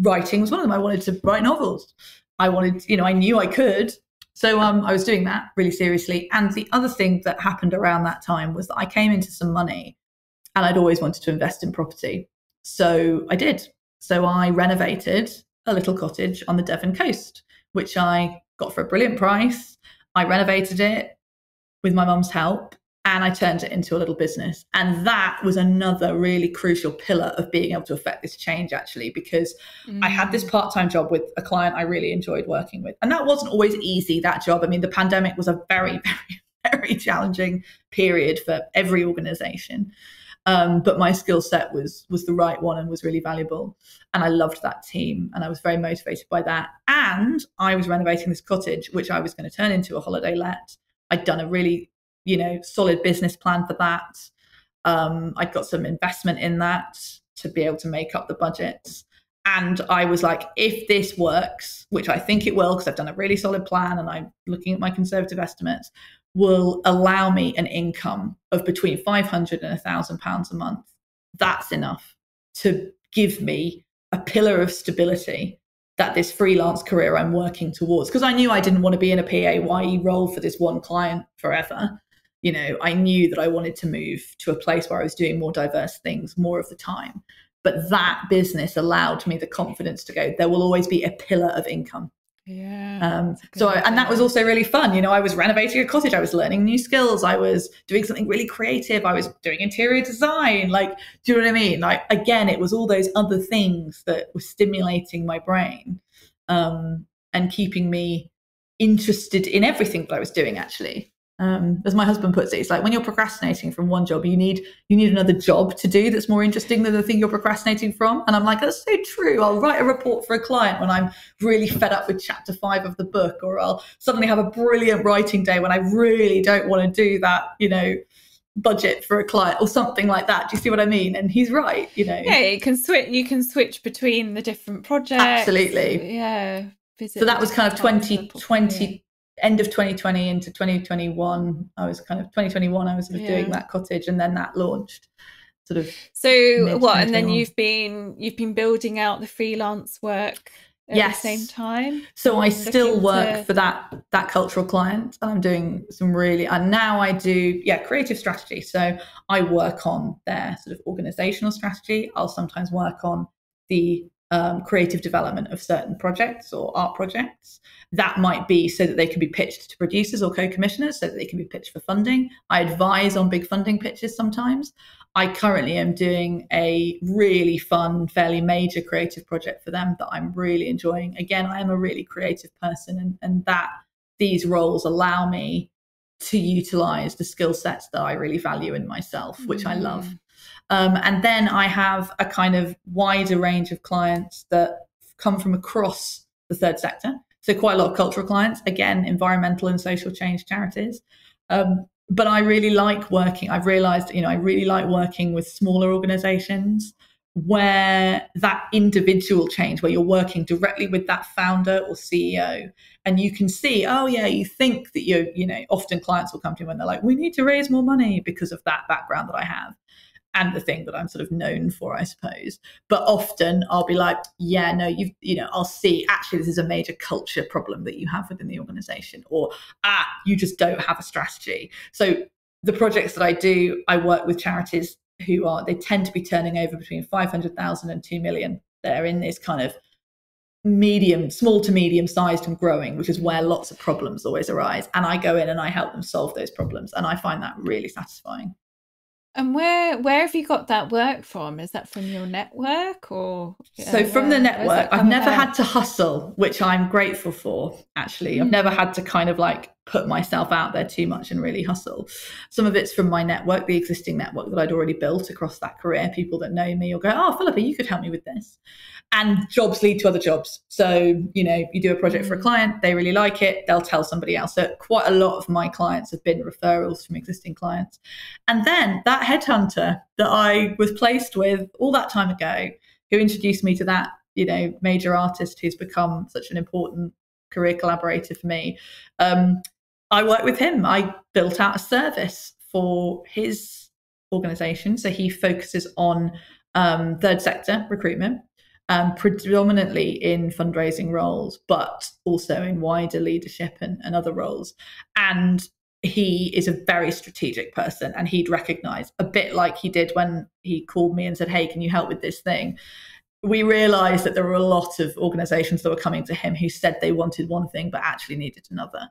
writing was one of them. I wanted to write novels. I knew I could. So I was doing that really seriously. And the other thing that happened around that time was that I came into some money, and I'd always wanted to invest in property. So I did. So I renovated a little cottage on the Devon coast, which I got for a brilliant price. I renovated it with my mum's help, and I turned it into a little business. And that was another really crucial pillar of being able to affect this change, actually, because I had this part-time job with a client I really enjoyed working with. And that wasn't always easy, that job. I mean, the pandemic was a very, very, very challenging period for every organization. But my skill set was the right one and was really valuable. And I loved that team, and I was very motivated by that. And I was renovating this cottage, which I was going to turn into a holiday let. I'd done a really, solid business plan for that. I'd got some investment in that to be able to make up the budget. And I was like, if this works, which I think it will, because I've done a really solid plan and I'm looking at my conservative estimates, will allow me an income of between £500 and £1,000 a month. That's enough to give me a pillar of stability that this freelance career I'm working towards. Because I knew I didn't want to be in a PAYE role for this one client forever. I knew that I wanted to move to a place where I was doing more diverse things more of the time. But that business allowed me the confidence to go, there will always be a pillar of income. Yeah. And that was also really fun. I was renovating a cottage. I was learning new skills. I was doing something really creative. I was doing interior design. Like, do you know what I mean? Like, again, it was all those other things that were stimulating my brain, and keeping me interested in everything that I was doing, actually. As my husband puts it, it's like when you're procrastinating from one job, you need another job to do that's more interesting than the thing you're procrastinating from. And I'm like, that's so true. I'll write a report for a client when I'm really fed up with chapter 5 of the book, or I'll suddenly have a brilliant writing day when I really don't want to do that, budget for a client or something like that. Do you see what I mean? And he's right, Yeah, you can switch between the different projects. Absolutely. Yeah. So that was kind of 2020. End of 2020 into 2021, I was sort of doing that cottage, and then that launched sort of. So what? And then you've been building out the freelance work at the same time. So I still work for that cultural client, and I'm doing some and now I do creative strategy. So I work on their sort of organizational strategy. I'll sometimes work on the creative development of certain projects or art projects. That might be so that they can be pitched to producers or co-commissioners, so that they can be pitched for funding. I advise on big funding pitches sometimes. I currently am doing a really fun, fairly major creative project for them that I'm really enjoying. Again, I am a really creative person, and that these roles allow me to utilize the skill sets that I really value in myself, which I love. And then I have a kind of wider range of clients that come from across the third sector. So quite a lot of cultural clients, again, environmental and social change charities. But I really like working. I've realized, I really like working with smaller organizations where that individual change, where you're working directly with that founder or CEO, and you can see, oh yeah, you think that often clients will come to you when they're like, we need to raise more money because of that background that I have and the thing that I'm sort of known for, I suppose. But often I'll be like, yeah, no, I'll see, actually, this is a major culture problem that you have within the organization, or, you just don't have a strategy. So the projects that I do, I work with charities they tend to be turning over between 500,000 and 2 million. They're in this kind of small to medium sized and growing, which is where lots of problems always arise. And I go in and I help them solve those problems. And I find that really satisfying. And where have you got that work from? Is that from your network or? So from the network, I've never had to hustle, which I'm grateful for, actually. I've never had to kind of like put myself out there too much and really hustle. Some of it's from my network, the existing network that I'd already built across that career. People that know me will go, oh, Philippa, you could help me with this. And jobs lead to other jobs. So, you do a project for a client, they really like it, they'll tell somebody else. So quite a lot of my clients have been referrals from existing clients. And then that headhunter that I was placed with all that time ago, who introduced me to that, major artist who's become such an important career collaborator for me. I worked with him. I built out a service for his organization. So he focuses on third sector recruitment, predominantly in fundraising roles, but also in wider leadership and other roles. And he is a very strategic person, and he'd recognize, a bit like he did when he called me and said, hey, can you help with this thing? We realized that there were a lot of organizations that were coming to him who said they wanted one thing but actually needed another,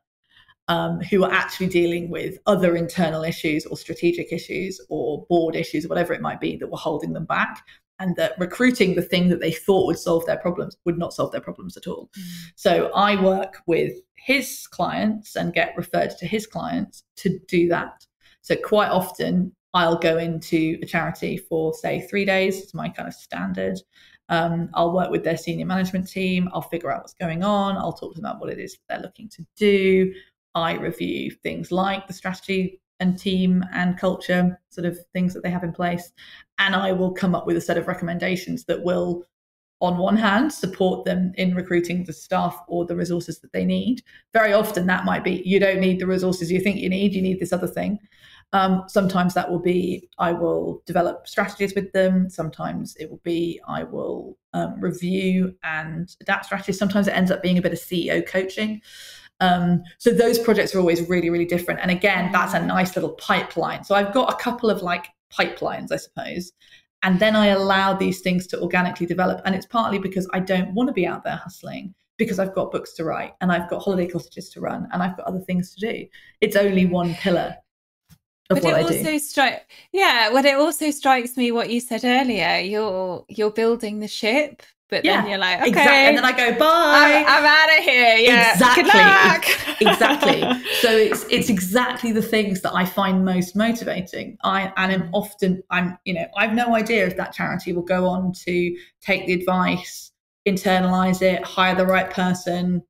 who were actually dealing with other internal issues or strategic issues or board issues, whatever it might be, that were holding them back. And that recruiting the thing that they thought would solve their problems would not solve their problems at all. So I work with his clients and get referred to his clients to do that. So quite often I'll go into a charity for, say, 3 days. It's my kind of standard. I'll work with their senior management team. I'll figure out what's going on. I'll talk to them about what it is they're looking to do. I review things like the strategy and team and culture sort of things that they have in place. And I will come up with a set of recommendations that will, on one hand, support them in recruiting the staff or the resources that they need. Very often that might be, you don't need the resources you think you need this other thing. Sometimes that will be, I will develop strategies with them. Sometimes it will be, I will review and adapt strategies. Sometimes it ends up being a bit of CEO coaching. So those projects are always really, really different. And again, that's a nice little pipeline. So I've got a couple of like pipelines, I suppose. And then I allow these things to organically develop. And it's partly because I don't want to be out there hustling, because I've got books to write and I've got holiday cottages to run and I've got other things to do. It's only one pillar of what I do. It also strikes me what you said earlier. You're building the ship. But then you're like, okay. Exactly. And then I go, bye. I'm out of here. Yeah. Exactly. Good luck. Exactly. So it's exactly the things that I find most motivating. I've no idea if that charity will go on to take the advice, internalize it, hire the right person,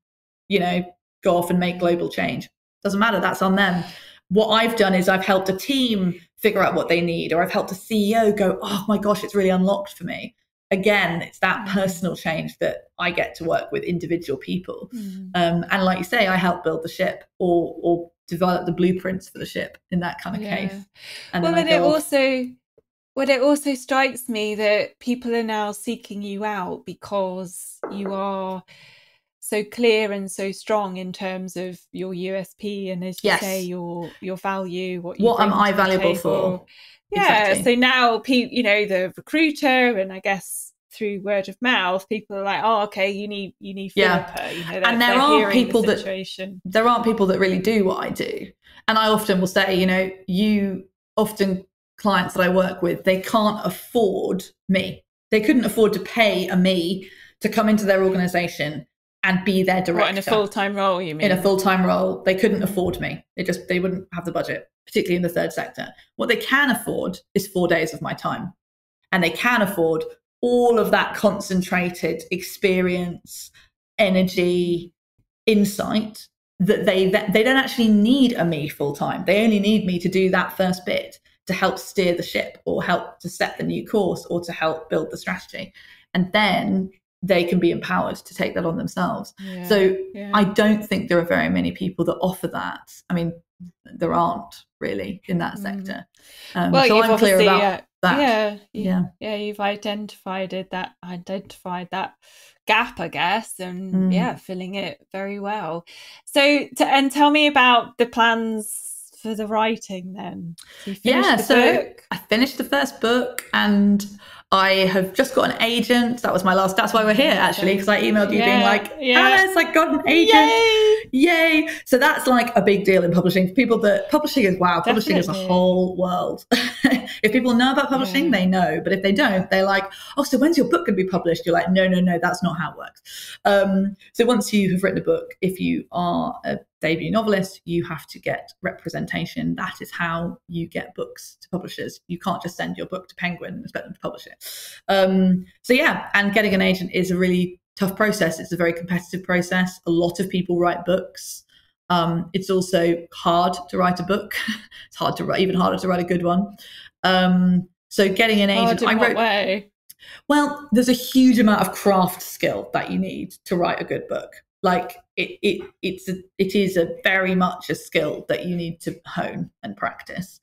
go off and make global change. Doesn't matter. That's on them. What I've done is I've helped a team figure out what they need, or I've helped a CEO go, oh my gosh, it's really unlocked for me. Again, it's that personal change that I get to work with individual people. And like you say, I help build the ship or develop the blueprints for the ship in that kind of case. And it also strikes me that people are now seeking you out because you are so clear and so strong in terms of your USP and, as you say, your value, what am I valuable for? Yeah, exactly. So now the recruiter, and I guess through word of mouth, people are like, oh, okay, you need Philippa. And there aren't people that really do what I do. And I often will say, clients that I work with, they can't afford me. They couldn't afford to pay me to come into their organization and be their director. In a full-time role, you mean? In a full-time role. They couldn't afford me. They wouldn't have the budget, particularly in the third sector. What they can afford is 4 days of my time. And they can afford all of that concentrated experience, energy, insight that they don't actually need a me full time. They only need me to do that first bit to help steer the ship or help to set the new course or to help build the strategy. And then they can be empowered to take that on themselves. So I don't think there are very many people that offer that. I mean, there aren't really in that sector. Well, so I'm clear about that. You've identified that gap, I guess, and filling it very well. So and tell me about the plans for the writing then. So you finished the book? I finished the first book, and I have just got an agent. That was my last. That's why we're here, actually, because I emailed you being like, Alice, I got an agent. Yay! So that's like a big deal in publishing. For people that publishing is publishing is a whole world. If people know about publishing, they know. But if they don't, they're like, oh, so when's your book going to be published? You're like, no, that's not how it works. So once you have written a book, if you are a debut novelist, you have to get representation. That is how you get books to publishers. You can't just send your book to Penguin and expect them to publish it. And getting an agent is a really tough process. It's a very competitive process. A lot of people write books. It's also hard to write a book. It's hard to write, even harder to write a good one. So getting an agent, in what way? Well, there's a huge amount of craft skill that you need to write a good book. Like it is a very much a skill that you need to hone and practice.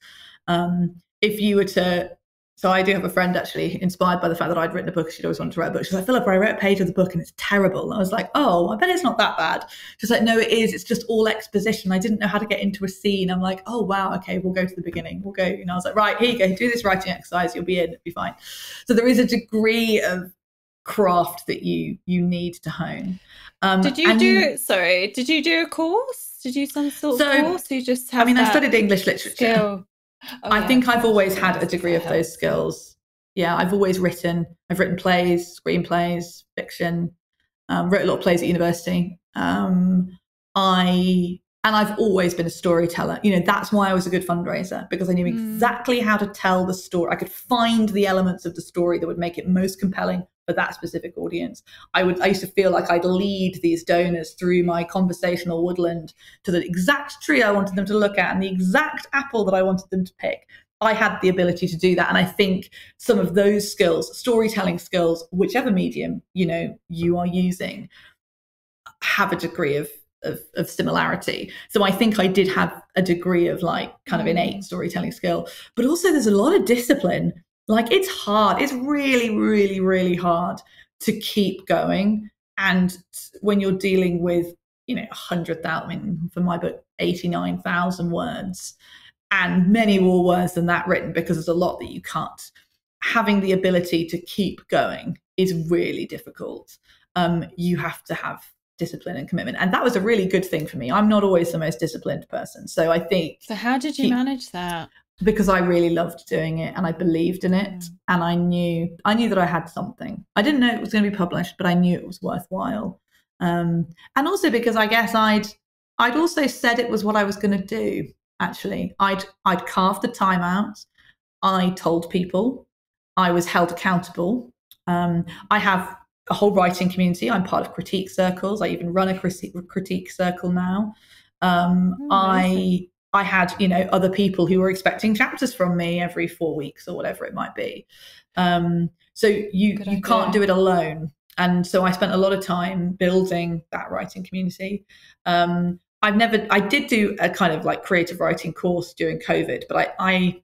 If you were to, so I do have a friend actually inspired by the fact that I'd written a book. She'd always wanted to write a book. She's like, Philippa, I wrote a page of the book and it's terrible. And I was like, oh, I bet it's not that bad. She's like, no, it is. It's just all exposition. I didn't know how to get into a scene. I'm like, oh, wow. Okay, we'll go to the beginning. We'll go. I was like, right, here you go. Do this writing exercise. You'll be in. It'll be fine. So there is a degree of craft that you need to hone. Did you do a course? Did you some sort of course? You just have I studied English literature. Skill. I think I've always had a degree of those skills. Yeah, I've written plays, screenplays, fiction, wrote a lot of plays at university. I've always been a storyteller. That's why I was a good fundraiser, because I knew exactly how to tell the story. I could find the elements of the story that would make it most compelling for that specific audience. I used to feel like I'd lead these donors through my conversational woodland to the exact tree I wanted them to look at and the exact apple that I wanted them to pick. I had the ability to do that. And I think some of those skills, storytelling skills, whichever medium, you are using, have a degree of similarity. So I think I did have a degree of kind of innate storytelling skill, but also there's a lot of discipline. It's hard. It's really, really, really hard to keep going. And when you're dealing with, 100,000, for my book, 89,000 words, and many more words than that written, because there's a lot that you cut, having the ability to keep going is really difficult. You have to have discipline and commitment. And that was a really good thing for me. I'm not always the most disciplined person. So I think... So how did you manage that? Because I really loved doing it and I believed in it. And I knew that I had something. I didn't know it was going to be published, but I knew it was worthwhile. And also because I guess I'd also said it was what I was going to do, actually. I'd carved the time out. I told people. I was held accountable. I have a whole writing community. I'm part of critique circles. I even run a critique circle now. I had, other people who were expecting chapters from me every 4 weeks or whatever it might be. So you can't do it alone. And so I spent a lot of time building that writing community. I did do a kind of creative writing course during COVID, but I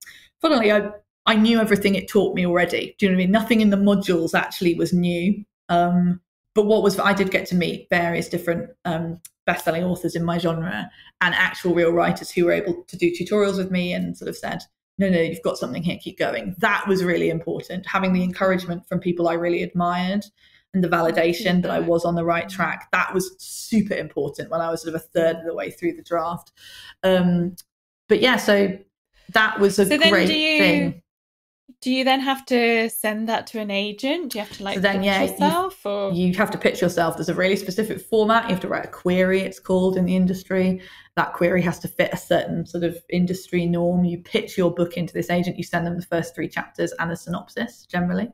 knew everything it taught me already. Do you know what I mean? Nothing in the modules actually was new. But I did get to meet various different best-selling authors in my genre and actual real writers who were able to do tutorials with me and sort of said, no, you've got something here, keep going. That was really important. Having the encouragement from people I really admired and the validation that I was on the right track, that was super important when I was sort of a third of the way through the draft. But yeah, so that was a great thing. Do you then have to send that to an agent? Do you have to pitch yourself? You have to pitch yourself. There's a really specific format. You have to write a query, it's called in the industry. That query has to fit a certain sort of industry norm. You pitch your book into this agent. You send them the first 3 chapters and a synopsis generally.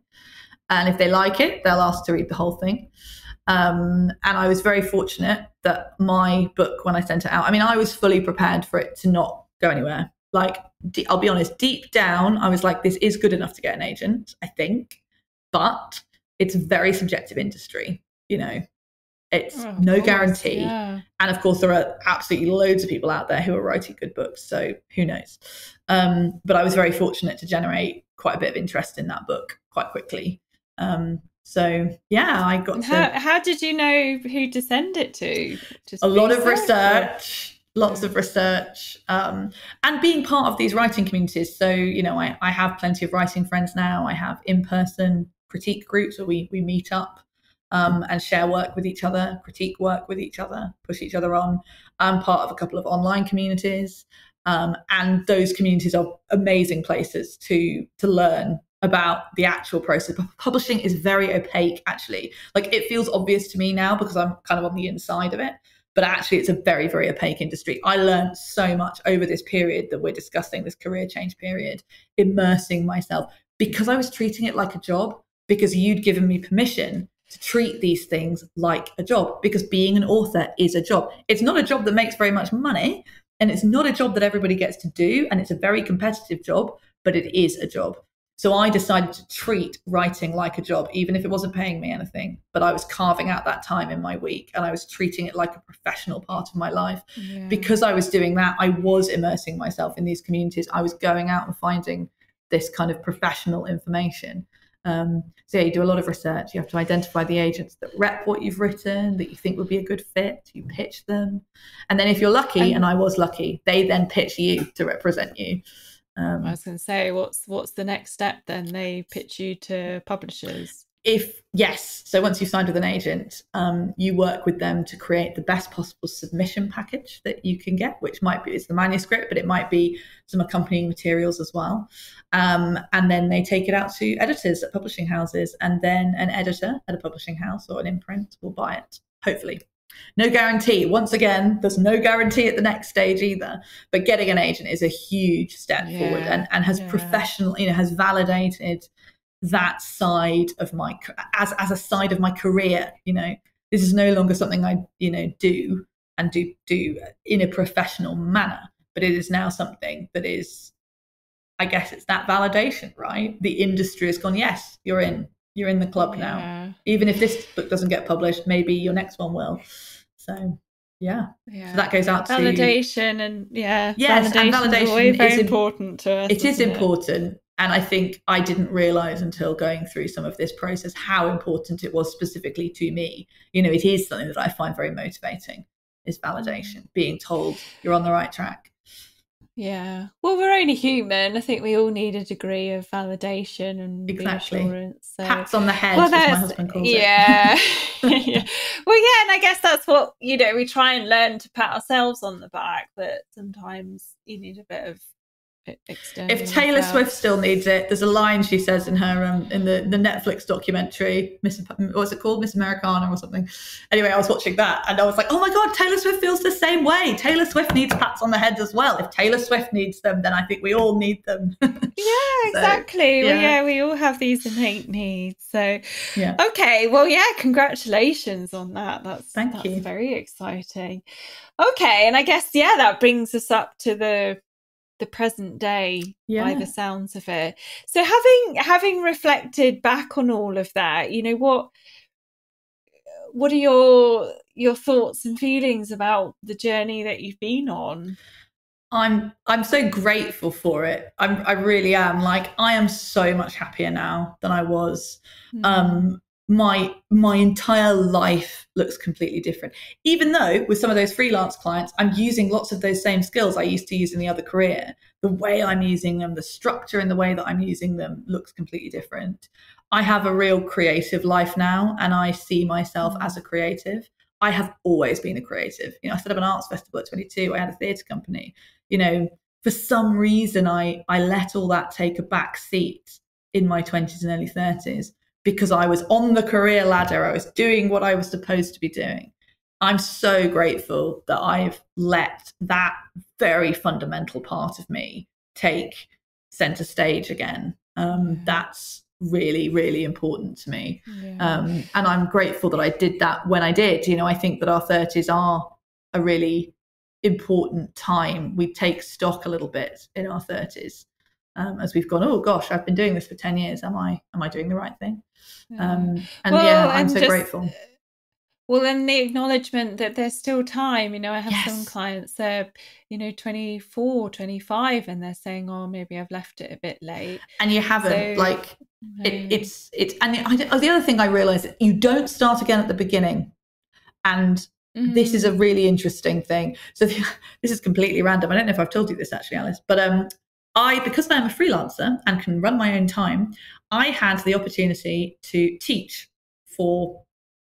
And if they like it, they'll ask to read the whole thing. And I was very fortunate that my book, when I sent it out, I mean, I was fully prepared for it to not go anywhere. Like, I'll be honest, deep down, I was like, this is good enough to get an agent, I think. But it's a very subjective industry, you know. It's no guarantee. Yeah. And of course, there are absolutely loads of people out there who are writing good books. So who knows? But I was very fortunate to generate quite a bit of interest in that book quite quickly. So yeah, I got How did you know who to send it to? Just a lot of research. Lots of research, and being part of these writing communities. So, you know, I have plenty of writing friends now. I have in-person critique groups where we meet up and share work with each other, critique work with each other, push each other on. I'm part of a couple of online communities, and those communities are amazing places to learn about the actual process. Publishing is very opaque, actually. Like, it feels obvious to me now because I'm kind of on the inside of it. But actually, it's a very, very opaque industry. I learned so much over this period that we're discussing, this career change period, immersing myself, because I was treating it like a job, because you'd given me permission to treat these things like a job, because being an author is a job. It's not a job that makes very much money, and it's not a job that everybody gets to do, and it's a very competitive job, but it is a job. So I decided to treat writing like a job, even if it wasn't paying me anything. But I was carving out that time in my week, and I was treating it like a professional part of my life. Yeah. Because I was doing that, I was immersing myself in these communities. I was going out and finding this kind of professional information. So yeah, you do a lot of research. You have to identify the agents that rep what you've written, that you think would be a good fit. You pitch them. And then if you're lucky, and I was lucky, they then pitch you to represent you. I was going to say, what's the next step then? They pitch you to publishers? Yes. So once you've signed with an agent, you work with them to create the best possible submission package that you can get, which might be, it's the manuscript, but it might be some accompanying materials as well. And then they take it out to editors at publishing houses, and then an editor at a publishing house or an imprint will buy it, hopefully. No guarantee. Once again, there's no guarantee at the next stage either. But getting an agent is a huge step forward, and has professional, has validated that side of my, as a side of my career. This is no longer something I do in a professional manner, but it is now something that is, I guess it's that validation, right? The industry has gone, yes, you're in the club now. Even if this book doesn't get published, maybe your next one will. So so that goes out to validation. And validation is always very important to us. It is important. And I think I didn't realize until going through some of this process how important it was specifically to me. It is something that I find very motivating, is validation, being told you're on the right track. Yeah. Well, we're only human. I think we all need a degree of validation and reassurance. So. Pats on the head, as my husband calls it. Yeah. Well, and I guess that's what, we try and learn to pat ourselves on the back, but sometimes you need a bit of external. If Taylor Swift still needs it, there's a line she says in her in the Netflix documentary, what's it called, Miss Americana or something. Anyway, I was watching that and I was like, oh my god, Taylor Swift feels the same way. Taylor Swift needs pats on the head as well. If Taylor Swift needs them, then I think we all need them. Yeah, exactly. So, we all have these innate needs. So okay, well, congratulations on that. That's very exciting. Okay, and I guess that brings us up to the present day by the sounds of it. So having reflected back on all of that, what are your thoughts and feelings about the journey that you've been on? I'm so grateful for it. I really am. Like, I am so much happier now than I was. My entire life looks completely different. Even though with some of those freelance clients, I'm using lots of those same skills I used to use in the other career. The way I'm using them, the structure and the way that I'm using them looks completely different. I have a real creative life now, and I see myself as a creative. I have always been a creative. I set up an arts festival at 22. I had a theatre company. For some reason, I let all that take a back seat in my 20s and early 30s. Because I was on the career ladder, I was doing what I was supposed to be doing. I'm so grateful that I've let that very fundamental part of me take center stage again. That's really, really important to me. Yeah. And I'm grateful that I did that when I did. You know, I think that our 30s are a really important time. We take stock a little bit in our 30s, as we've gone, oh gosh, I've been doing this for 10 years. Am I doing the right thing? And well, I'm and so just, grateful. Well, and the acknowledgement that there's still time. You know, I have Yes. some clients, they're, 24, 25, and they're saying, oh, maybe I've left it a bit late. And you haven't, So, it's, and the other thing I realized, you don't start again at the beginning. And this is a really interesting thing. So this is completely random. I don't know if I've told you this actually, Alice, but because I'm a freelancer and can run my own time, I had the opportunity to teach for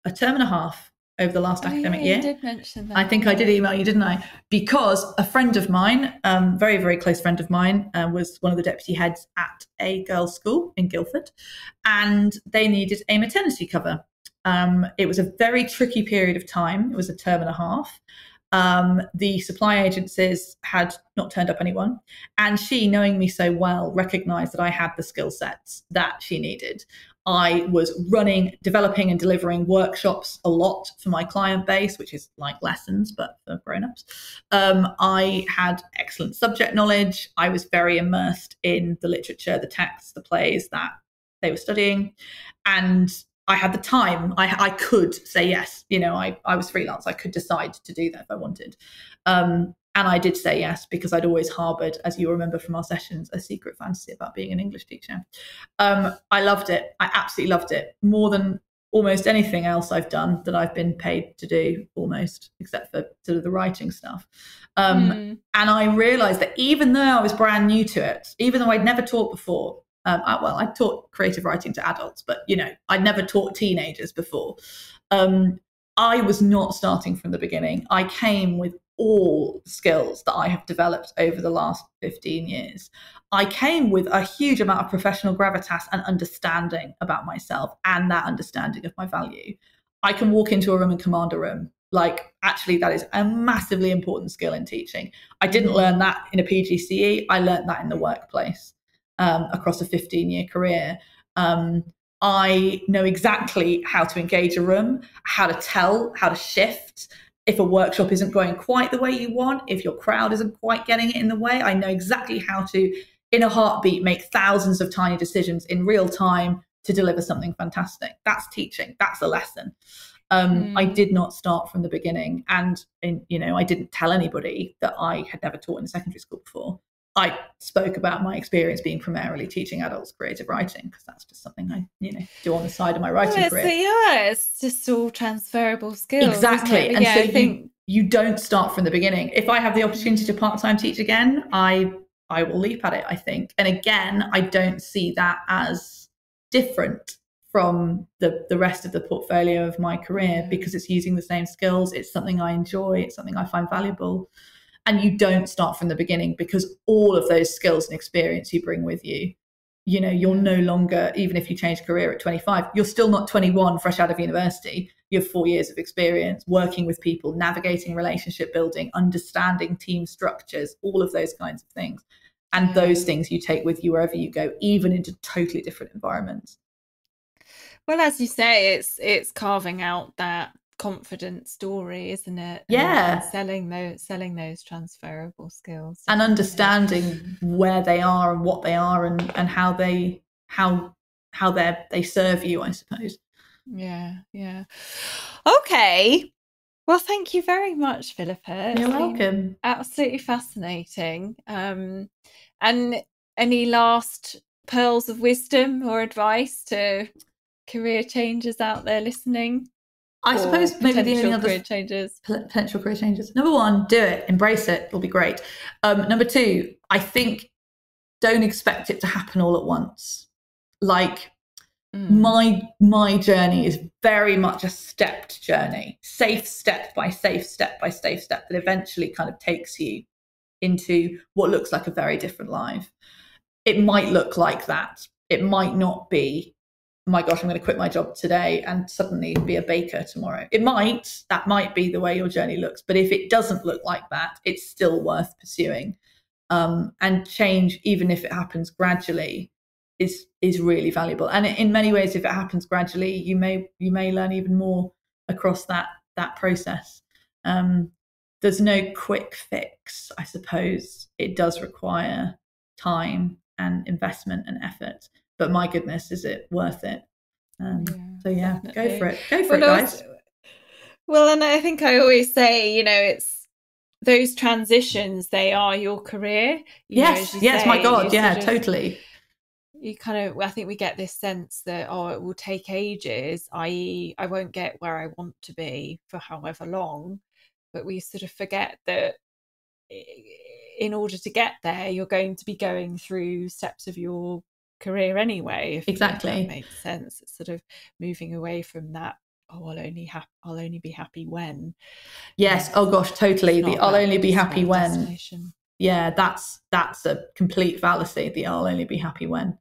a term and a half over the last academic year. You did mention that. I think I did email you, didn't I? Because a friend of mine, very, very close friend of mine, was one of the deputy heads at a girls' school in Guildford, and they needed a maternity cover. It was a very tricky period of time. It was a term and a half. The supply agencies had not turned up anyone, and she, knowing me so well, recognized that I had the skill sets that she needed. I was running, developing and delivering workshops a lot for my client base, which is like lessons, but for grown-ups. I had excellent subject knowledge. I was very immersed in the literature, the texts, the plays that they were studying. And I had the time. I could say yes. You know, I was freelance. I could decide to do that if I wanted. And I did say yes, because I'd always harbored, as you remember from our sessions, a secret fantasy about being an English teacher. I loved it. I absolutely loved it, more than almost anything else I've done that I've been paid to do, almost, except for sort of the writing stuff. And I realized that even though I was brand new to it, even though I'd never taught before, I taught creative writing to adults, but, you know, I'd never taught teenagers before. I was not starting from the beginning. I came with all skills that I have developed over the last 15 years. I came with a huge amount of professional gravitas and understanding about myself, and that understanding of my value. I can walk into a room and command a room. Like, actually, that is a massively important skill in teaching. I didn't learn that in a PGCE. I learned that in the workplace, across a 15-year career. I know exactly how to engage a room, how to tell, how to shift. If a workshop isn't going quite the way you want, if your crowd isn't quite getting it in the way, I know exactly how to, in a heartbeat, make thousands of tiny decisions in real time to deliver something fantastic. That's teaching. That's a lesson. I did not start from the beginning. And, you know, I didn't tell anybody that I had never taught in a secondary school before. I spoke about my experience being primarily teaching adults creative writing, because that's just something I, you know, do on the side of my writing career. It's just all transferable skills. Exactly. And yeah, so I think you don't start from the beginning. If I have the opportunity to part-time teach again, I will leap at it, I think. And again, I don't see that as different from the rest of the portfolio of my career, because it's using the same skills. It's something I enjoy. It's something I find valuable. And you don't start from the beginning, because all of those skills and experience you bring with you, you know, you're no longer, even if you change career at 25, you're still not 21 fresh out of university. You have 4 years of experience working with people, navigating relationship building, understanding team structures, all of those kinds of things. And those things you take with you wherever you go, even into totally different environments. Well, as you say, it's carving out that confident story, isn't it? Yeah. And selling those transferable skills, and understanding where they are and what they are, and how they serve you, I suppose. Yeah. Okay. Well, thank you very much, Philippa. You're welcome. Absolutely fascinating. And any last pearls of wisdom or advice to career changers out there listening? I suppose maybe the only other potential career changes. Number one, do it, embrace it. It'll be great. Number two, I think don't expect it to happen all at once. Like my journey is very much a stepped journey, safe step by safe step by safe step, that eventually kind of takes you into what looks like a very different life. It might look like that. It might not be, oh my gosh, I'm going to quit my job today and suddenly be a baker tomorrow. That might be the way your journey looks. But if it doesn't look like that, it's still worth pursuing. And change, even if it happens gradually, is really valuable. And in many ways, if it happens gradually, you may learn even more across that process. There's no quick fix, I suppose. It does require time and investment and effort, but my goodness, is it worth it? So yeah, definitely. Go for it, guys. Well, and I think I always say, it's those transitions, they are your career. Yes, my God, yeah, totally. You kind of, I think we get this sense that, it will take ages, i.e. I won't get where I want to be for however long, but we sort of forget that in order to get there, you're going to be going through steps of your career anyway. Exactly. If that makes sense. It's sort of moving away from that, I'll only be happy when. Yes. Oh gosh, totally. The I'll only be happy when. Yeah, that's a complete fallacy. The I'll only be happy when.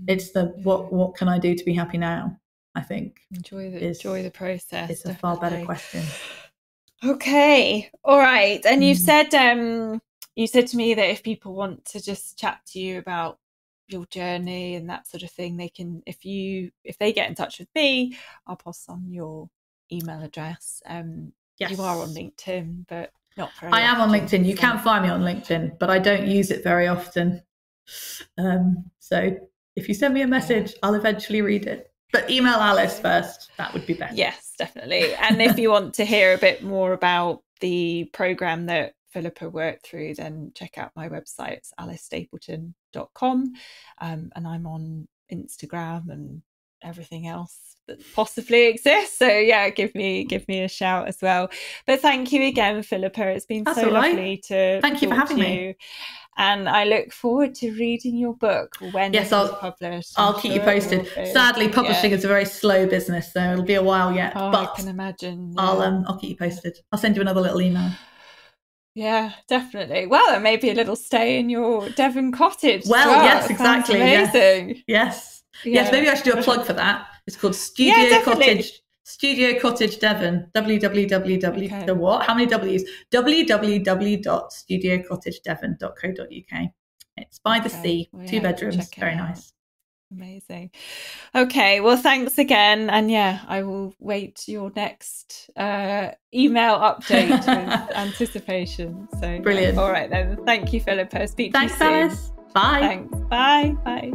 It's the what can I do to be happy now? I think enjoy the process. It's a far better question. Okay, all right. And you said to me that if people want to just chat to you about your journey and that sort of thing, they can, if they get in touch with me, I'll pass on your email address. Yes. You are on LinkedIn, but not very I am on LinkedIn. You can find me on LinkedIn, but I don't use it very often. So if you send me a message, I'll eventually read it. But email Alice first. That would be better. Yes, definitely. And if you want to hear a bit more about the program that Philippa worked through, then check out my website. It's alicestapleton.com. And I'm on Instagram and everything else that possibly exists. So yeah, give me a shout as well. But thank you again, Philippa. It's been so lovely to thank you for having me. And I look forward to reading your book when it's published. I'll keep you posted. Sadly, publishing is a very slow business, so it'll be a while yet. But I can imagine. Yeah. I'll keep you posted. I'll send you another little email. Yeah, definitely. Well, and maybe a little stay in your Devon cottage. Well, yes, exactly. Amazing. Yes. Yes, maybe I should do a plug for that. It's called Studio Cottage. Studio Cottage Devon. www. The what? How many W's? www.studiocottagedevon.co.uk. It's by the sea. 2 bedrooms. Very nice. Amazing. Okay, well, thanks again. And I will wait your next email update with anticipation. So brilliant. All right then. Thank you, Philippa. Speak to you soon. Thanks, Alice. Bye. Thanks. Bye. Bye.